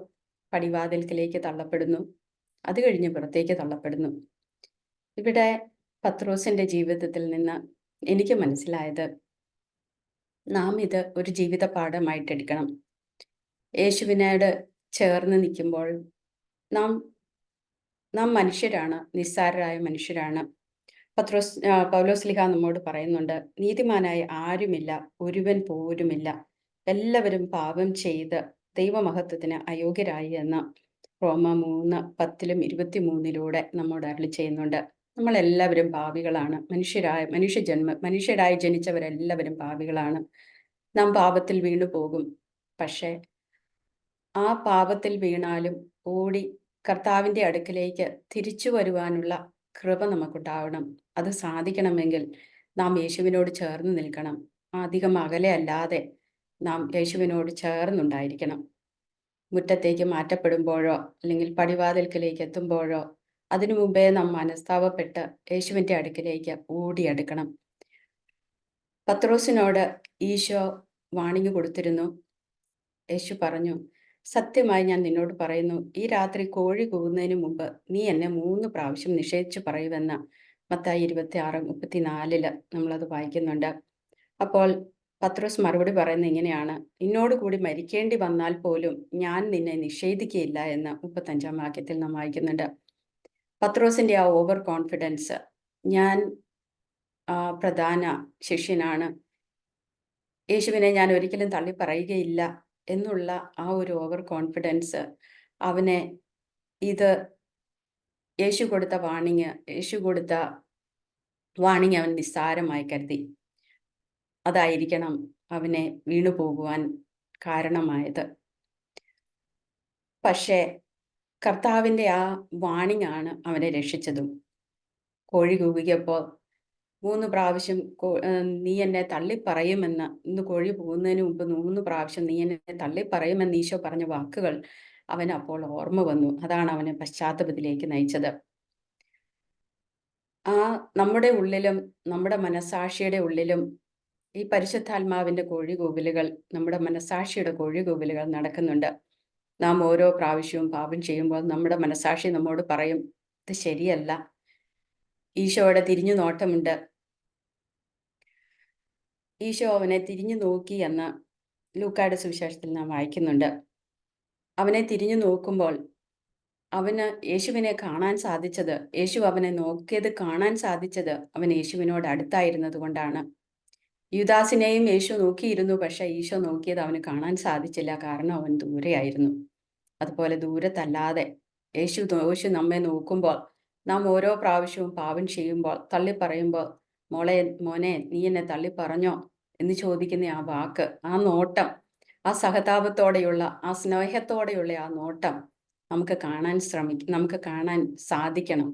[SPEAKER 5] പടിവാതിൽക്കലേക്ക് തള്ളപ്പെടുന്നു. അത് കഴിഞ്ഞ് പുറത്തേക്ക് തള്ളപ്പെടുന്നു. ഇവിടെ പത്രോസിൻ്റെ ജീവിതത്തിൽ നിന്ന് എനിക്ക് മനസ്സിലായത്, നാം ഇത് ഒരു ജീവിത പാഠമായിട്ടെടുക്കണം. യേശുവിനോട് ചേർന്ന് നിൽക്കുമ്പോൾ നാം മനുഷ്യരാണ്, നിസ്സാരരായ മനുഷ്യരാണ്. പൗലോസ്ലീഹ നമ്മോട് പറയുന്നുണ്ട്, നീതിമാനായ ആരുമില്ല, ഒരുവൻ പോലുമില്ല, എല്ലാവരും പാപം ചെയ്ത് ദൈവമഹത്വത്തിന് അയോഗ്യരായി എന്ന് റോമ 3:10-23 നമ്മോട് അരുളി ചെയ്യുന്നുണ്ട്. നമ്മളെല്ലാവരും പാപികളാണ്. മനുഷ്യരായി ജനിച്ചവരെല്ലാവരും പാപികളാണ്. നാം പാപത്തിൽ വീണു പോകും. പക്ഷേ ആ പാപത്തിൽ വീണാലും ഓടി കർത്താവിൻ്റെ അടുക്കലേക്ക് തിരിച്ചു വരുവാനുള്ള കൃപ നമുക്കുണ്ടാവണം. അത് സാധിക്കണമെങ്കിൽ നാം യേശുവിനോട് ചേർന്ന് നിൽക്കണം. അധികം അകലെ അല്ലാതെ നാം യേശുവിനോട് ചേർന്നുണ്ടായിരിക്കണം. മുറ്റത്തേക്ക് മാറ്റപ്പെടുമ്പോഴോ അല്ലെങ്കിൽ പടിവാതിൽക്കലേക്ക് എത്തുമ്പോഴോ അതിനു മുമ്പേ നാം മനസ്താപപ്പെട്ട് യേശുവിൻ്റെ അടുക്കിലേക്ക് ഓടിയെടുക്കണം. പത്രോസിനോട് ഈശോ വാണിംഗ് കൊടുത്തിരുന്നു. യേശു പറഞ്ഞു, സത്യമായി ഞാൻ നിന്നോട് പറയുന്നു, ഈ രാത്രി കോഴി കൂവുന്നതിന് മുമ്പ് നീ എന്നെ 3 പ്രാവശ്യം നിഷേധിച്ചു പറയുമെന്ന് മത്തായി 26:34 നമ്മളത് വായിക്കുന്നുണ്ട്. അപ്പോൾ പത്രോസ് മറുപടി പറയുന്നത് ഇങ്ങനെയാണ്, നിന്നോട് കൂടി മരിക്കേണ്ടി വന്നാൽ പോലും ഞാൻ നിന്നെ നിഷേധിക്കുകയില്ല എന്ന് 35-ാം വാക്യത്തിൽ നാം വായിക്കുന്നുണ്ട്. പത്രോസിൻ്റെ ആ ഓവർ കോൺഫിഡൻസ്, ഞാൻ പ്രധാന ശിഷ്യനാണ്, യേശുവിനെ ഞാൻ ഒരിക്കലും തള്ളി പറയുകയില്ല എന്നുള്ള ആ ഒരു ഓവർ കോൺഫിഡൻസ് അവനെ ഇത് യേശു കൊടുത്ത വാണിങ്, യേശു കൊടുത്ത വാണിംഗ് അവൻ നിസ്സാരമായി കരുതി. അതായിരിക്കണം അവനെ വീണു പോകുവാൻ കാരണമായത്. പക്ഷേ കർത്താവിൻ്റെ ആ വാണിംഗ് ആണ് അവനെ രക്ഷിച്ചതും. കോഴി കൂകിയപ്പോൾ 3 പ്രാവശ്യം നീ എന്നെ തള്ളിപ്പറയുമെന്ന്, ഇന്ന് കോഴി പോകുന്നതിന് മുമ്പ് 3 പ്രാവശ്യം നീ എന്നെ തള്ളിപ്പറയുമെന്ന് ഈശോ പറഞ്ഞ വാക്കുകൾ അവന് അപ്പോൾ ഓർമ്മ വന്നു. അതാണ് അവനെ പശ്ചാത്തലത്തിലേക്ക് നയിച്ചത്. ആ നമ്മുടെ ഉള്ളിലും നമ്മുടെ മനസാക്ഷിയുടെ ഉള്ളിലും ഈ പരിശുദ്ധാത്മാവിൻ്റെ കോഴികൂവലുകൾ, നമ്മുടെ മനസാക്ഷിയുടെ കോഴികൂവലുകൾ നടക്കുന്നുണ്ട്. നാം ഓരോ പ്രാവശ്യവും പാപം ചെയ്യുമ്പോൾ നമ്മുടെ മനസാക്ഷി നമ്മോട് പറയും, ഇത് ശരിയല്ല. ഈശോയുടെ തിരിഞ്ഞു നോട്ടമുണ്ട്. ഈശോ അവനെ തിരിഞ്ഞു നോക്കി എന്ന് ലൂക്കായുടെ സുവിശേഷത്തിൽ നാം വായിക്കുന്നുണ്ട്. അവനെ തിരിഞ്ഞു നോക്കുമ്പോൾ അവന് യേശുവിനെ കാണാൻ സാധിച്ചത്, യേശു അവനെ നോക്കിയത് കാണാൻ സാധിച്ചത് അവൻ യേശുവിനോട് അടുത്തായിരുന്നത് കൊണ്ടാണ്. യുദാസിനെയും യേശു നോക്കിയിരുന്നു, പക്ഷെ ഈശോ നോക്കിയത് അവന് കാണാൻ സാധിച്ചില്ല, കാരണം അവൻ ദൂരെയായിരുന്നു. അതുപോലെ ദൂരത്തല്ലാതെ യേശു നമ്മെ നോക്കുമ്പോൾ, നാം ഓരോ പ്രാവശ്യവും പാപം ചെയ്യുമ്പോൾ, തള്ളിപ്പറയുമ്പോൾ, മോനെ നീ എന്നെ തള്ളിപ്പറഞ്ഞോ എന്ന് ചോദിക്കുന്ന ആ വാക്ക്, ആ നോട്ടം, ആ സഹതാപത്തോടെയുള്ള, ആ സ്നേഹത്തോടെയുള്ള ആ നോട്ടം നമുക്ക് കാണാൻ സാധിക്കണം.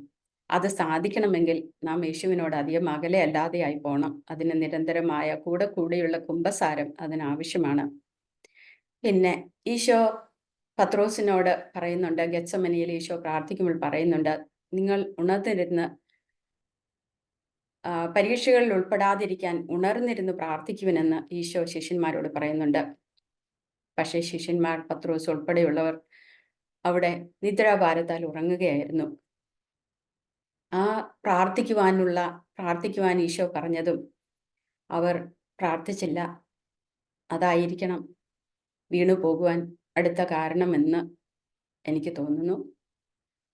[SPEAKER 5] അത് സാധിക്കണമെങ്കിൽ നാം യേശുവിനോട് അധികം അകലെ അല്ലാതെയായി പോകണം. അതിന് നിരന്തരമായ കൂടെയുള്ള കുമ്പസാരം അതിനാവശ്യമാണ്. പിന്നെ ഈശോ പത്രോസിനോട് പറയുന്നുണ്ട്, ഗെത്സമനിയിൽ ഈശോ പ്രാർത്ഥിക്കുമ്പോൾ പറയുന്നുണ്ട്, നിങ്ങൾ ഉണർന്നിരുന്ന് പരീക്ഷകളിൽ ഉൾപ്പെടാതിരിക്കാൻ ഉണർന്നിരുന്ന് പ്രാർത്ഥിക്കുവനെന്ന് ഈശോ ശിഷ്യന്മാരോട് പറയുന്നുണ്ട്. പക്ഷേ ശിഷ്യന്മാർ, പത്രോസ് ഉൾപ്പെടെയുള്ളവർ അവിടെ നിദ്രാഭാരത്താൽ ഉറങ്ങുകയായിരുന്നു. ആ പ്രാർത്ഥിക്കുവാൻ ഈശോ പറഞ്ഞതും അവർ പ്രാർത്ഥിച്ചില്ല. അതായിരിക്കണം വീണു പോകുവാൻ അടുത്ത കാരണമെന്ന് എനിക്ക് തോന്നുന്നു.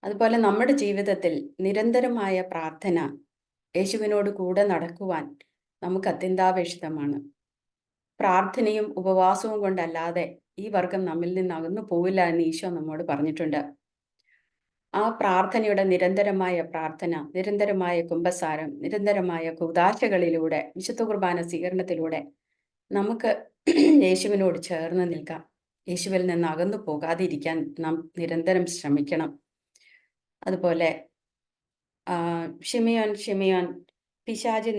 [SPEAKER 5] അതുപോലെ നമ്മുടെ ജീവിതത്തിൽ നിരന്തരമായ പ്രാർത്ഥന, യേശുവിനോട് കൂടെ നടക്കുവാൻ നമുക്ക് അത്യന്താപേക്ഷിതമാണ്. പ്രാർത്ഥനയും ഉപവാസവും കൊണ്ടല്ലാതെ ഈ വർഗം നമ്മിൽ നിന്ന് അകന്നു പോവില്ല എന്ന് ഈശോ നമ്മോട് പറഞ്ഞിട്ടുണ്ട്. ആ പ്രാർത്ഥനയുടെ നിരന്തരമായ പ്രാർത്ഥന, നിരന്തരമായ കുമ്പസാരം, നിരന്തരമായ കൂദാശകളിലൂടെ, വിശുദ്ധ കുർബാന സ്വീകരണത്തിലൂടെ നമുക്ക് യേശുവിനോട് ചേർന്ന് നിൽക്കാം. യേശുവിൽ നിന്ന് അകന്നു പോകാതിരിക്കാൻ നാം നിരന്തരം ശ്രമിക്കണം. അതുപോലെ ഷിമിയോൻ, പിശാച്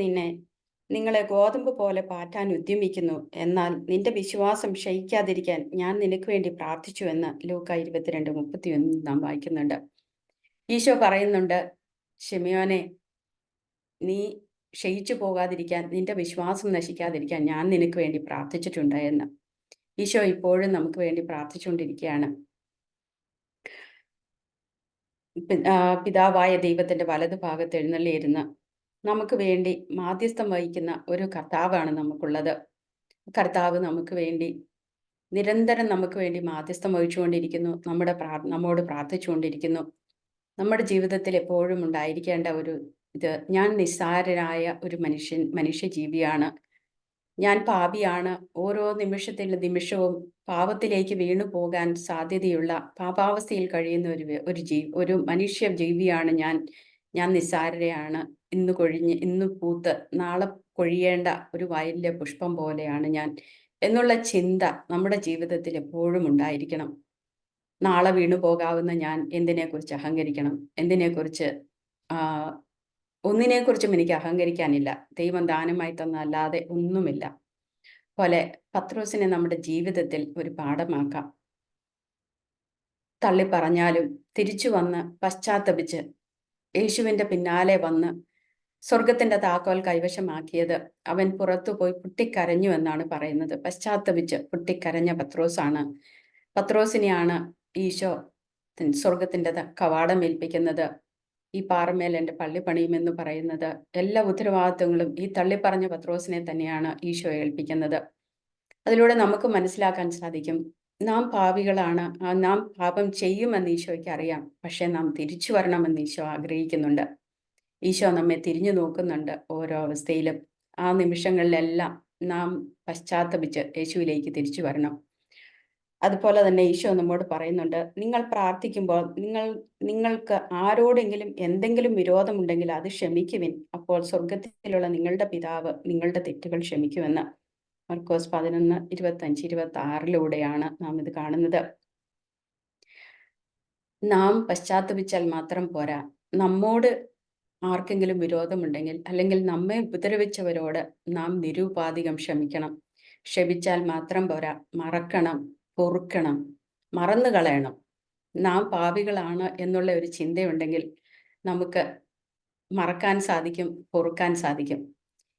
[SPEAKER 5] നിങ്ങളെ ഗോതമ്പ് പോലെ പാറ്റാൻ ഉദ്യമിക്കുന്നു, എന്നാൽ നിന്റെ വിശ്വാസം ക്ഷയിക്കാതിരിക്കാൻ ഞാൻ നിനക്ക് വേണ്ടി പ്രാർത്ഥിച്ചു എന്ന് ലൂക്ക 22:31 നാം വായിക്കുന്നുണ്ട്. ഈശോ പറയുന്നുണ്ട്, ഷിമിയോനെ, നീ ക്ഷയിച്ചു പോകാതിരിക്കാൻ, നിന്റെ വിശ്വാസം നശിക്കാതിരിക്കാൻ ഞാൻ നിനക്ക് വേണ്ടി പ്രാർത്ഥിച്ചിട്ടുണ്ട് എന്ന്. ഈശോ ഇപ്പോഴും നമുക്ക് വേണ്ടി പ്രാർത്ഥിച്ചുകൊണ്ടിരിക്കുകയാണ്. പിതാവായ ദൈവത്തിന്റെ വലതു ഭാഗത്ത് എഴുന്നള്ളിയിരുന്ന് നമുക്ക് വേണ്ടി മാധ്യസ്ഥം വഹിക്കുന്ന ഒരു കർത്താവാണ് നമുക്കുള്ളത്. കർത്താവ് നമുക്ക് വേണ്ടി നിരന്തരം നമുക്ക് വേണ്ടി മാധ്യസ്ഥം വഹിച്ചുകൊണ്ടിരിക്കുന്നു, നമ്മോട് പ്രാർത്ഥിച്ചുകൊണ്ടിരിക്കുന്നു. നമ്മുടെ ജീവിതത്തിൽ എപ്പോഴും ഉണ്ടായിരിക്കേണ്ട ഒരു ഇത്, ഞാൻ നിസ്സാരരായ ഒരു മനുഷ്യജീവിയാണ്, ഞാൻ പാപിയാണ്, ഓരോ നിമിഷവും പാപത്തിലേക്ക് വീണു പോകാൻ സാധ്യതയുള്ള പാപാവസ്ഥയിൽ കഴിയുന്ന ഒരു മനുഷ്യ ജീവിയാണ് ഞാൻ നിസ്സാരയാണ്, ഇന്ന് പൂത്ത് നാളെ കൊഴിയേണ്ട ഒരു വയലിലെ പുഷ്പം പോലെയാണ് ഞാൻ എന്നുള്ള ചിന്ത നമ്മുടെ ജീവിതത്തിൽ എപ്പോഴും ഉണ്ടായിരിക്കണം. നാളെ വീണു പോകാവുന്ന ഞാൻ എന്തിനെക്കുറിച്ച് അഹങ്കരിക്കണം? ഒന്നിനെക്കുറിച്ചും എനിക്ക് അഹങ്കരിക്കാനില്ല. ദൈവം ദാനമായി തന്നല്ലാതെ ഒന്നുമില്ല. പോലെ പത്രോസിനെ നമ്മുടെ ജീവിതത്തിൽ ഒരു പാഠമാക്കാം. തള്ളിപ്പറഞ്ഞാലും തിരിച്ചു വന്ന് പശ്ചാത്തപിച്ച് യേശുവിൻ്റെ പിന്നാലെ വന്ന് സ്വർഗത്തിന്റെ താക്കോൽ കൈവശമാക്കിയത് അവൻ പുറത്തു പോയി പൊട്ടിക്കരഞ്ഞു എന്നാണ് പറയുന്നത്. പശ്ചാത്തപിച്ച് പൊട്ടിക്കരഞ്ഞ പത്രോസിനെയാണ് ഈശോ സ്വർഗത്തിന്റെ കവാടം ഏൽപ്പിക്കുന്നത്. ഈ പാറമേൽ എൻ്റെ പള്ളി പണിയുമെന്ന് പറയുന്നത്. എല്ലാ ഉത്തരവാദിത്വങ്ങളും ഈ തള്ളിപ്പറഞ്ഞ പത്രോസിനെ തന്നെയാണ് ഈശോ ഏൽപ്പിക്കുന്നത്. അതിലൂടെ നമുക്ക് മനസ്സിലാക്കാൻ സാധിക്കും, നാം പാപികളാണ്, നാം പാപം ചെയ്യുമെന്ന് ഈശോയ്ക്ക് അറിയാം. പക്ഷെ നാം തിരിച്ചു വരണമെന്ന് ഈശോ ആഗ്രഹിക്കുന്നുണ്ട്. ഈശോ നമ്മെ തിരിഞ്ഞു നോക്കുന്നുണ്ട് ഓരോ അവസ്ഥയിലും. ആ നിമിഷങ്ങളിലെല്ലാം നാം പശ്ചാത്തപിച്ച് യേശുവിലേക്ക് തിരിച്ചു വരണം. അതുപോലെ തന്നെ ഈശോ നമ്മോട് പറയുന്നുണ്ട്, നിങ്ങൾ പ്രാർത്ഥിക്കുമ്പോൾ നിങ്ങൾക്ക് ആരോടെങ്കിലും എന്തെങ്കിലും വിരോധമുണ്ടെങ്കിൽ അത് ക്ഷമിക്കുവിൻ, അപ്പോൾ സ്വർഗത്തിലുള്ള നിങ്ങളുടെ പിതാവ് നിങ്ങളുടെ തെറ്റുകൾ ക്ഷമിക്കുമെന്ന്. മർക്കോസ് 11:25-26 നാം ഇത് കാണുന്നത്. നാം പശ്ചാത്തപിച്ചാൽ മാത്രം പോരാ, നമ്മോട് ആർക്കെങ്കിലും വിരോധമുണ്ടെങ്കിൽ അല്ലെങ്കിൽ നമ്മെ ഉപദ്രവിച്ചവരോട് നാം നിരുപാധികം ക്ഷമിക്കണം. ക്ഷമിച്ചാൽ മാത്രം പോരാ, മറക്കണം, പൊറുക്കണം, മറന്നു കളയണം. നാം പാപികളാണ് എന്നുള്ള ഒരു ചിന്തയുണ്ടെങ്കിൽ നമുക്ക് മറക്കാൻ സാധിക്കും, പൊറുക്കാൻ സാധിക്കും.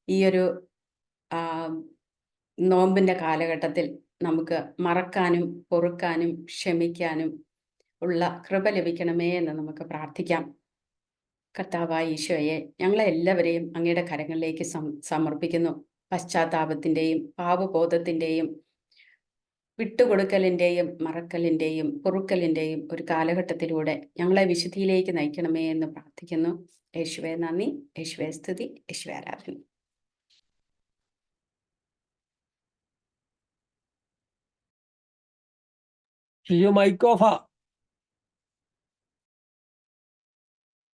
[SPEAKER 5] ഈ ഒരു നോമ്പിൻ്റെ കാലഘട്ടത്തിൽ നമുക്ക് മറക്കാനും പൊറുക്കാനും ക്ഷമിക്കാനും ഉള്ള കൃപ ലഭിക്കണമേ എന്ന് നമുക്ക് പ്രാർത്ഥിക്കാം. കർത്താവായ ഈശോയെ, ഞങ്ങളെ എല്ലാവരെയും അങ്ങയുടെ കരങ്ങളിലേക്ക് സമർപ്പിക്കുന്നു. പശ്ചാത്താപത്തിൻ്റെയും പാപബോധത്തിൻ്റെയും വിട്ടുകൊടുക്കലിൻ്റെയും മറക്കലിൻ്റെയും പൊറുക്കലിൻ്റെയും ഒരു കാലഘട്ടത്തിലൂടെ ഞങ്ങളെ വിശുദ്ധിയിലേക്ക് നയിക്കണമേ എന്ന് പ്രാർത്ഥിക്കുന്നു. യേശുവേ നന്ദി, യേശുവേ സ്തുതി, യേശുവേ ആരാധന.
[SPEAKER 3] ഷിജു മൈക്ക് ഓഫാ.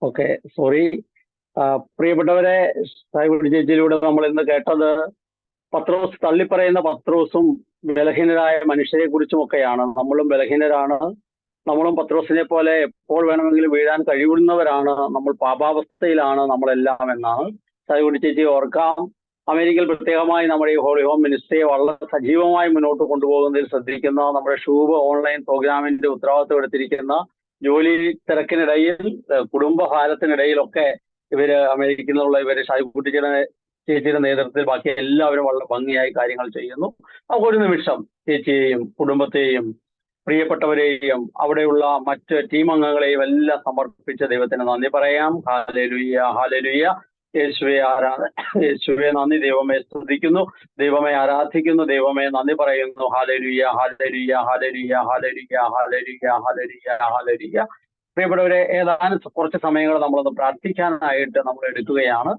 [SPEAKER 6] Okay, sorry. പ്രിയപ്പെട്ടവരെ, സായികുട്ടി ചേച്ചിയിലൂടെ നമ്മൾ ഇന്ന് കേട്ടത് പത്രോസ് തള്ളിപ്പറയുന്ന പത്രോസും ബലഹീനരായ മനുഷ്യരെ കുറിച്ചുമൊക്കെയാണ്. നമ്മളും ബലഹീനരാണ്. നമ്മളും പത്രോസിനെ പോലെ എപ്പോൾ വേണമെങ്കിലും വീഴാൻ കഴിയുന്നവരാണ്. നമ്മൾ പാപാവസ്ഥയിലാണ് നമ്മളെല്ലാം എന്നാണ്. സായികുട്ടി ചേച്ചി ഓർക്കാം, അമേരിക്കയിൽ പ്രത്യേകമായി നമ്മുടെ ഈ ഹോളി ഹോം മിനിസ്ട്രിയെ വളരെ സജീവമായി മുന്നോട്ട് കൊണ്ടുപോകുന്നതിൽ ശ്രദ്ധിക്കുന്ന, നമ്മുടെ ഷൂബ് ഓൺലൈൻ പ്രോഗ്രാമിന്റെ ഉത്തരവാദിത്വം എടുത്തിരിക്കുന്ന, ജോലി തിരക്കിനിടയിൽ കുടുംബഭാരത്തിനിടയിലൊക്കെ അമേരിക്കയിൽ നിന്നുള്ള സായികുട്ടി ചേച്ചിയുടെ നേതൃത്വത്തിൽ ബാക്കി എല്ലാവരും വളരെ ഭംഗിയായി കാര്യങ്ങൾ ചെയ്യുന്നു. ഒരു നിമിഷം ചേച്ചിയെയും കുടുംബത്തെയും പ്രിയപ്പെട്ടവരെയും അവിടെയുള്ള മറ്റ് ടീം അംഗങ്ങളെയും എല്ലാം സമർപ്പിച്ച ദൈവത്തിന് നന്ദി പറയാം. Hallelujah, hallelujah. യേശുവേ നന്ദി. ദൈവമേ സ്തുതിക്കുന്നു, ദൈവമേ ആരാധിക്കുന്നു, ദൈവമേ നന്ദി പറയുന്നു. Hallelujah, hallelujah, hallelujah, hallelujah, hallelujah, hallelujah, hallelujah. പ്രിയപ്പെട്ടവരെ, ഏതാനും കുറച്ച് സമയങ്ങൾ നമ്മളൊന്ന് പ്രാർത്ഥിക്കാനായിട്ട് നമ്മൾ എടുക്കുകയാണ്.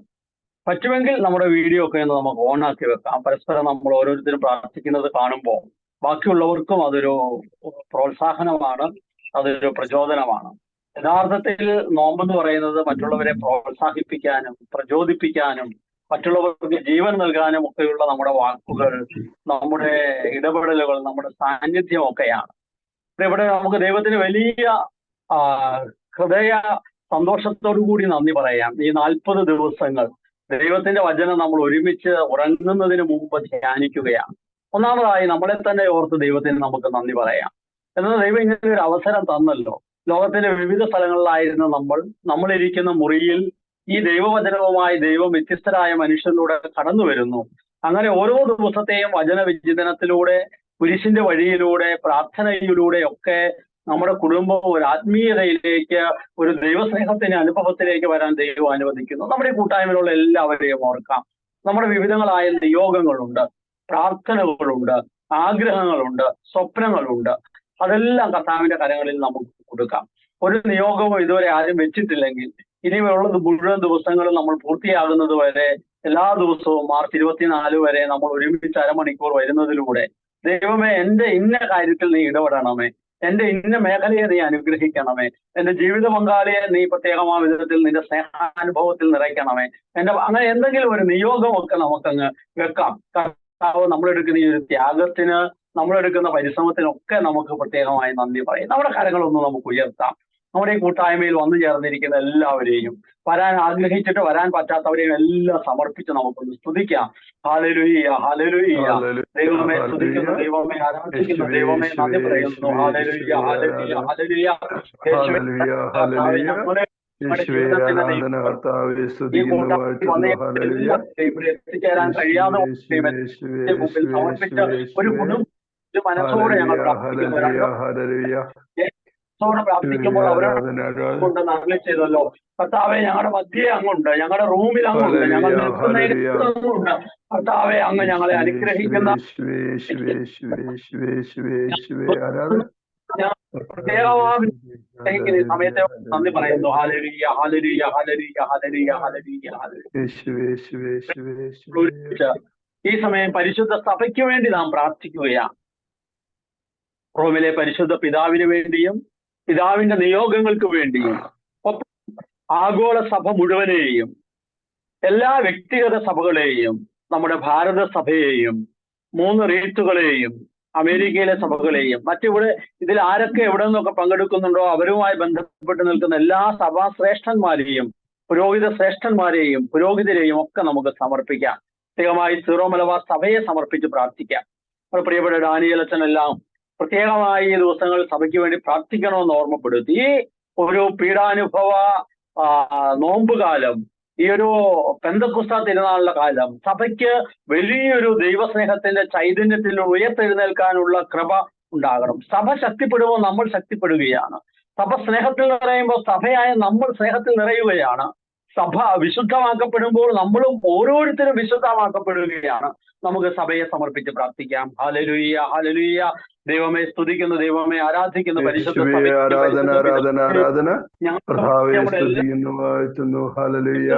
[SPEAKER 6] പറ്റുമെങ്കിൽ നമ്മുടെ വീഡിയോ ഒക്കെ ഒന്ന് നമുക്ക് ഓണാക്കി വെക്കാം. പരസ്പരം നമ്മൾ ഓരോരുത്തരും പ്രാർത്ഥിക്കുന്നത് കാണുമ്പോൾ ബാക്കിയുള്ളവർക്കും അതൊരു പ്രോത്സാഹനമാണ്, അതൊരു പ്രചോദനമാണ്. യഥാർത്ഥത്തിൽ നോമ്പെന്ന് പറയുന്നത് മറ്റുള്ളവരെ പ്രോത്സാഹിപ്പിക്കാനും പ്രചോദിപ്പിക്കാനും മറ്റുള്ളവർക്ക് ജീവൻ നൽകാനും ഒക്കെയുള്ള നമ്മുടെ വാക്കുകൾ, നമ്മുടെ ഇടപെടലുകൾ, നമ്മുടെ സാന്നിധ്യം ഒക്കെയാണ്. ഇവിടെ നമുക്ക് ദൈവത്തിന് വലിയ ഹൃദയ സന്തോഷത്തോടു കൂടി നന്ദി പറയാം. ഈ 40 ദിവസങ്ങൾ ദൈവത്തിന്റെ വചനം നമ്മൾ ഒരുമിച്ച് ഉറങ്ങുന്നതിന് മുമ്പ് ധ്യാനിക്കുകയാണ്. ഒന്നാമതായി നമ്മളെ തന്നെ ഓർത്ത് ദൈവത്തിന് നമുക്ക് നന്ദി പറയാം. എന്നാൽ ദൈവം ഇങ്ങനെ ഒരു അവസരം തന്നല്ലോ. ലോകത്തിന്റെ വിവിധ സ്ഥലങ്ങളിലായിരുന്ന നമ്മളിരിക്കുന്ന മുറിയിൽ ഈ ദൈവവചനവുമായി ദൈവം വ്യത്യസ്തരായ മനുഷ്യരിലൂടെ കടന്നു വരുന്നു. അങ്ങനെ ഓരോ ദിവസത്തെയും വചന വിചിന്തനത്തിലൂടെ, കുരിശിന്റെ വഴിയിലൂടെ, പ്രാർത്ഥനയിലൂടെ ഒക്കെ നമ്മുടെ കുടുംബം ഒരു ആത്മീയതയിലേക്ക്, ഒരു ദൈവസ്നേഹത്തിന്റെ അനുഭവത്തിലേക്ക് വരാൻ ദൈവം അനുവദിക്കുന്നു. നമ്മുടെ കൂട്ടായ്മയിലുള്ള എല്ലാവരെയും ഓർക്കാം. നമ്മുടെ വിവിധങ്ങളായ നിയോഗങ്ങളുണ്ട്, പ്രാർത്ഥനകളുണ്ട്, ആഗ്രഹങ്ങളുണ്ട്, സ്വപ്നങ്ങളുണ്ട്. അതെല്ലാം കർത്താവിന്റെ കരങ്ങളിൽ നമുക്ക് കൊടുക്കാം. ഒരു നിയോഗവും ഇതുവരെ ആരും വെച്ചിട്ടില്ലെങ്കിൽ ഇനിയുള്ളത് മുഴുവൻ ദിവസങ്ങളും നമ്മൾ പൂർത്തിയാകുന്നത് വരെ, എല്ലാ ദിവസവും മാർച്ച് 24 വരെ നമ്മൾ ഒരുമിച്ച് അരമണിക്കൂർ വരുന്നതിലൂടെ, ദൈവമേ എന്റെ ഇന്ന കാര്യത്തിൽ നീ ഇടപെടണമേ, എന്റെ ഇന്ന മേഖലയെ നീ അനുഗ്രഹിക്കണമേ, എന്റെ ജീവിത പങ്കാളിയെ നീ പ്രത്യേകമായ വിധത്തിൽ നിന്റെ സ്നേഹാനുഭവത്തിൽ നിറയ്ക്കണമേ, അങ്ങനെ എന്തെങ്കിലും ഒരു നിയോഗമൊക്കെ നമുക്കങ്ങ് വെക്കാം. കർത്താവ് നമ്മളെടുക്കുന്ന ഈ ഒരു ത്യാഗത്തിന്, നമ്മളെടുക്കുന്ന പരിശ്രമത്തിനൊക്കെ നമുക്ക് പ്രത്യേകമായി നന്ദി പറയും. നമ്മുടെ കരങ്ങളൊന്നും നമുക്ക് ഉയർത്താം. നമ്മുടെ ഈ കൂട്ടായ്മയിൽ വന്നു ചേർന്നിരിക്കുന്ന എല്ലാവരെയും, വരാൻ ആഗ്രഹിച്ചിട്ട് വരാൻ പറ്റാത്തവരെയും എല്ലാം സമർപ്പിച്ച് നമുക്കൊന്ന് സ്തുതിക്കാം. Hallelujah, hallelujah. ദൈവമേ സ്തുതിക്കുന്നു, ദൈവമേ ആരാധിക്കുന്നു, ദൈവമേ നന്ദി പറയുന്നു. Hallelujah, hallelujah, hallelujah. എത്തിച്ചേരാൻ കഴിയാതെ സമർപ്പിച്ച് ഒരു മനസ്സോടെ ഞങ്ങൾ പ്രാർത്ഥിക്കുമ്പോൾ അവരോട് നന്ദി ചെയ്തല്ലോ. കർത്താവെ, ഞങ്ങളുടെ മധ്യേ അങ്ങുണ്ട്, ഞങ്ങളുടെ റൂമിൽ അങ്ങുണ്ട്, ഞങ്ങൾ നിൽക്കുന്നതിനുണ്ട്. കർത്താവെ, അങ്ങ് ഞങ്ങളെ അനുഗ്രഹിക്കുന്ന പ്രത്യേകമായ സമയത്തെ നന്ദി പറയുന്നു. Hallelujah, hallelujah, hallelujah, hallelujah, hallelujah, hallelujah. ഈ സമയം പരിശുദ്ധ സഭയ്ക്ക് വേണ്ടി നാം പ്രാർത്ഥിക്കുകയാണ്. റോമിലെ പരിശുദ്ധ പിതാവിന് വേണ്ടിയും പിതാവിന്റെ നിയോഗങ്ങൾക്ക് വേണ്ടിയും ഒപ്പം ആഗോള സഭ മുഴുവനെയും എല്ലാ വ്യക്തിഗത സഭകളെയും നമ്മുടെ ഭാരത സഭയെയും 3 റീത്തുകളെയും അമേരിക്കയിലെ സഭകളെയും മറ്റിവിടെ ഇതിൽ ആരൊക്കെ എവിടെ നിന്നൊക്കെ പങ്കെടുക്കുന്നുണ്ടോ അവരുമായി ബന്ധപ്പെട്ട് നിൽക്കുന്ന എല്ലാ സഭാ ശ്രേഷ്ഠന്മാരെയും പുരോഹിത ശ്രേഷ്ഠന്മാരെയും പുരോഹിതരെയും ഒക്കെ നമുക്ക് സമർപ്പിക്കാം. പ്രത്യേകമായി സീറോ മലബാർ സഭയെ സമർപ്പിച്ച് പ്രാർത്ഥിക്കാം. നമ്മുടെ പ്രിയപ്പെട്ട ഡാനിയേൽ അച്ഛനെല്ലാം പ്രത്യേകമായി ഈ ദിവസങ്ങൾ സഭയ്ക്ക് വേണ്ടി പ്രാർത്ഥിക്കണമെന്ന് ഓർമ്മപ്പെടുത്തി. ഈ ഒരു പീഡാനുഭവ നോമ്പുകാലം, ഈ ഒരു പെന്തക്കുസ്ത തിരുനാളിന്റെ കാലം സഭയ്ക്ക് വലിയൊരു ദൈവസ്നേഹത്തിന്റെ ചൈതന്യത്തിൽ ഉയർത്തെഴുന്നേൽക്കാനുള്ള കൃപ ഉണ്ടാകണം. സഭ ശക്തിപ്പെടുമ്പോൾ നമ്മൾ ശക്തിപ്പെടുകയാണ്. സഭ സ്നേഹത്തിൽ നിറയുമ്പോൾ സഭയായ നമ്മൾ സ്നേഹത്തിൽ നിറയുകയാണ്. സഭ വിശുദ്ധമാക്കപ്പെടുമ്പോൾ നമ്മളും ഓരോരുത്തരും വിശുദ്ധമാക്കപ്പെടുകയാണ്. നമുക്ക് സഭയെ സമർപ്പിച്ച് പ്രാർത്ഥിക്കാം. Hallelujah, hallelujah. ദൈവമേ സ്തുതിക്കുന്നു, ദൈവമേ ആരാധിക്കുന്നു. പരിശുദ്ധ
[SPEAKER 2] ആരാധന ആരാധന ആരാധന. കർത്താവേ സ്തുതിക്കുന്നു, വാഴ്ത്തുന്നു. ഹല്ലേലൂയ.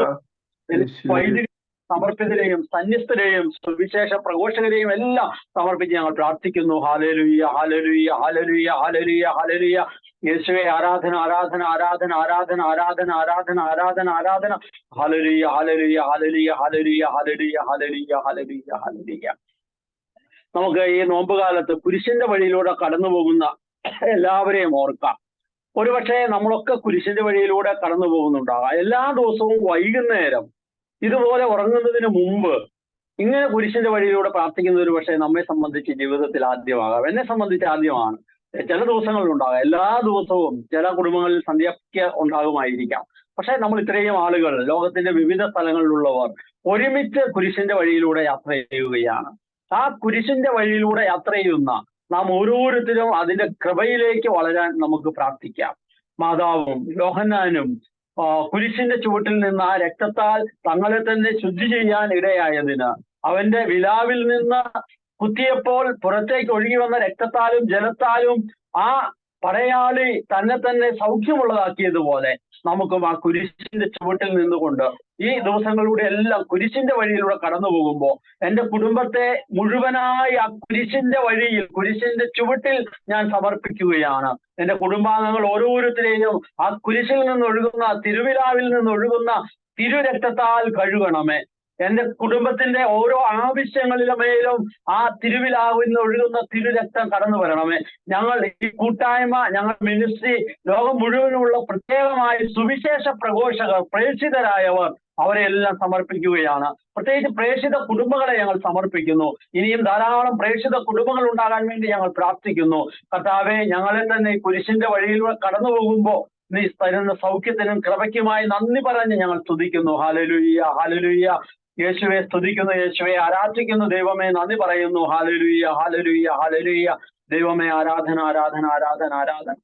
[SPEAKER 6] വൈദിക സമർപ്പിതരെയും സന്യസ്തരെയും സുവിശേഷ പ്രഘോഷകരെയും എല്ലാം സമർപ്പിച്ച് ഞങ്ങൾ പ്രാർത്ഥിക്കുന്നു. Hallelujah, hallelujah, hallelujah, hallelujah, hallelujah. യേശുവേ ആരാധന ആരാധന ആരാധന ആരാധന ആരാധന ആരാധന ആരാധന ആരാധന. Hallelujah, hallelujah, hallelujah, hallelujah, hallelujah, hallelujah, hallelujah, hallelujah. നമുക്ക് ഈ നോമ്പുകാലത്ത് കുരിശിന്റെ വഴിയിലൂടെ കടന്നു പോകുന്ന എല്ലാവരെയും ഓർക്കാം. ഒരുപക്ഷെ നമ്മളൊക്കെ കുരിശിന്റെ വഴിയിലൂടെ കടന്നു പോകുന്നുണ്ടാകാം. എല്ലാ ദിവസവും വൈകുന്നേരം ഇതുപോലെ ഉറങ്ങുന്നതിന് മുമ്പ് ഇങ്ങനെ കുരിശിന്റെ വഴിയിലൂടെ പ്രാർത്ഥിക്കുന്ന ഒരു പക്ഷേ നമ്മെ സംബന്ധിച്ച് ജീവിതത്തിൽ ആദ്യമാകാം. എന്നെ സംബന്ധിച്ച് ആദ്യമാണ്. ചില ദിവസങ്ങളിലുണ്ടാകാം, എല്ലാ ദിവസവും ചില കുടുംബങ്ങളിൽ സന്ധ്യയ്ക്ക് ഉണ്ടാകുമായിരിക്കാം. പക്ഷെ നമ്മൾ ഇത്രയും ആളുകൾ ലോകത്തിന്റെ വിവിധ സ്ഥലങ്ങളിലുള്ളവർ ഒരുമിച്ച് കുരിശിന്റെ വഴിയിലൂടെ യാത്ര ചെയ്യുകയാണ്. ആ കുരിശിന്റെ വഴിയിലൂടെ യാത്ര ചെയ്യുന്ന നാം ഓരോരുത്തരും അതിന്റെ കൃപയിലേക്ക് വളരാൻ നമുക്ക് പ്രാർത്ഥിക്കാം. മാതാവും യോഹന്നാനും കുരിശിന്റെ ചുവട്ടിൽ നിന്ന് ആ രക്തത്താൽ തങ്ങളെ തന്നെ ശുദ്ധി ചെയ്യാൻ ഇടയായതിന് അവന്റെ വിലാവിൽ നിന്ന് കുത്തിയപ്പോൾ പുറത്തേക്ക് ഒഴുകി വന്ന രക്തത്താലും ജലത്താലും ആ പടയാളി തന്നെ സൗഖ്യമുള്ളതാക്കിയതുപോലെ നമുക്കും ആ കുരിശിന്റെ ചുവട്ടിൽ നിന്നുകൊണ്ട് ഈ ദിവസങ്ങളിലൂടെ എല്ലാം കുരിശിന്റെ വഴിയിലൂടെ കടന്നു പോകുമ്പോൾ എന്റെ കുടുംബത്തെ മുഴുവനായി ആ കുരിശിന്റെ വഴിയിൽ കുരിശിന്റെ ചുവട്ടിൽ ഞാൻ സമർപ്പിക്കുകയാണ്. എന്റെ കുടുംബാംഗങ്ങൾ ഓരോരുത്തരെയും ആ കുരിശിൽ നിന്നൊഴുകുന്ന തിരുവിലാവിൽ നിന്നൊഴുകുന്ന തിരുരക്തത്താൽ കഴുകണമേ. എന്റെ കുടുംബത്തിന്റെ ഓരോ ആവശ്യങ്ങളിലുമേലും ആ തിരുവിലാവിൽ നിന്ന് ഒഴുകുന്ന തിരുരക്തം കടന്നു വരണമേ. ഞങ്ങൾ ഈ കൂട്ടായ്മ, ഞങ്ങൾ മിനിസ്ട്രി ലോകം മുഴുവനുള്ള പ്രത്യേകമായി സുവിശേഷ പ്രഘോഷകർ, പ്രേക്ഷിതരായവർ അവരെല്ലാം സമർപ്പിക്കുകയാണ്. പ്രത്യേകിച്ച് പ്രേക്ഷിത കുടുംബങ്ങളെ ഞങ്ങൾ സമർപ്പിക്കുന്നു. ഇനിയും ധാരാളം പ്രേക്ഷിത കുടുംബങ്ങൾ ഉണ്ടാകാൻ വേണ്ടി ഞങ്ങൾ പ്രാർത്ഥിക്കുന്നു. കർത്താവേ, ഞങ്ങളെ തന്നെ ഈ കുരിശിന്റെ വഴിയിൽ കടന്നു പോകുമ്പോൾ നീ തരുന്ന സൗഖ്യത്തിനും കൃപയ്ക്കുമായി നന്ദി പറഞ്ഞ് ഞങ്ങൾ സ്തുതിക്കുന്നു. Hallelujah, hallelujah. യേശുവെ സ്തുതിക്കുന്നു, യേശുവെ ആരാധിക്കുന്നു. ദൈവമേ നന്ദി പറയുന്നു. Hallelujah, hallelujah, hallelujah. ദൈവമേ ആരാധന ആരാധന ആരാധന ആരാധന.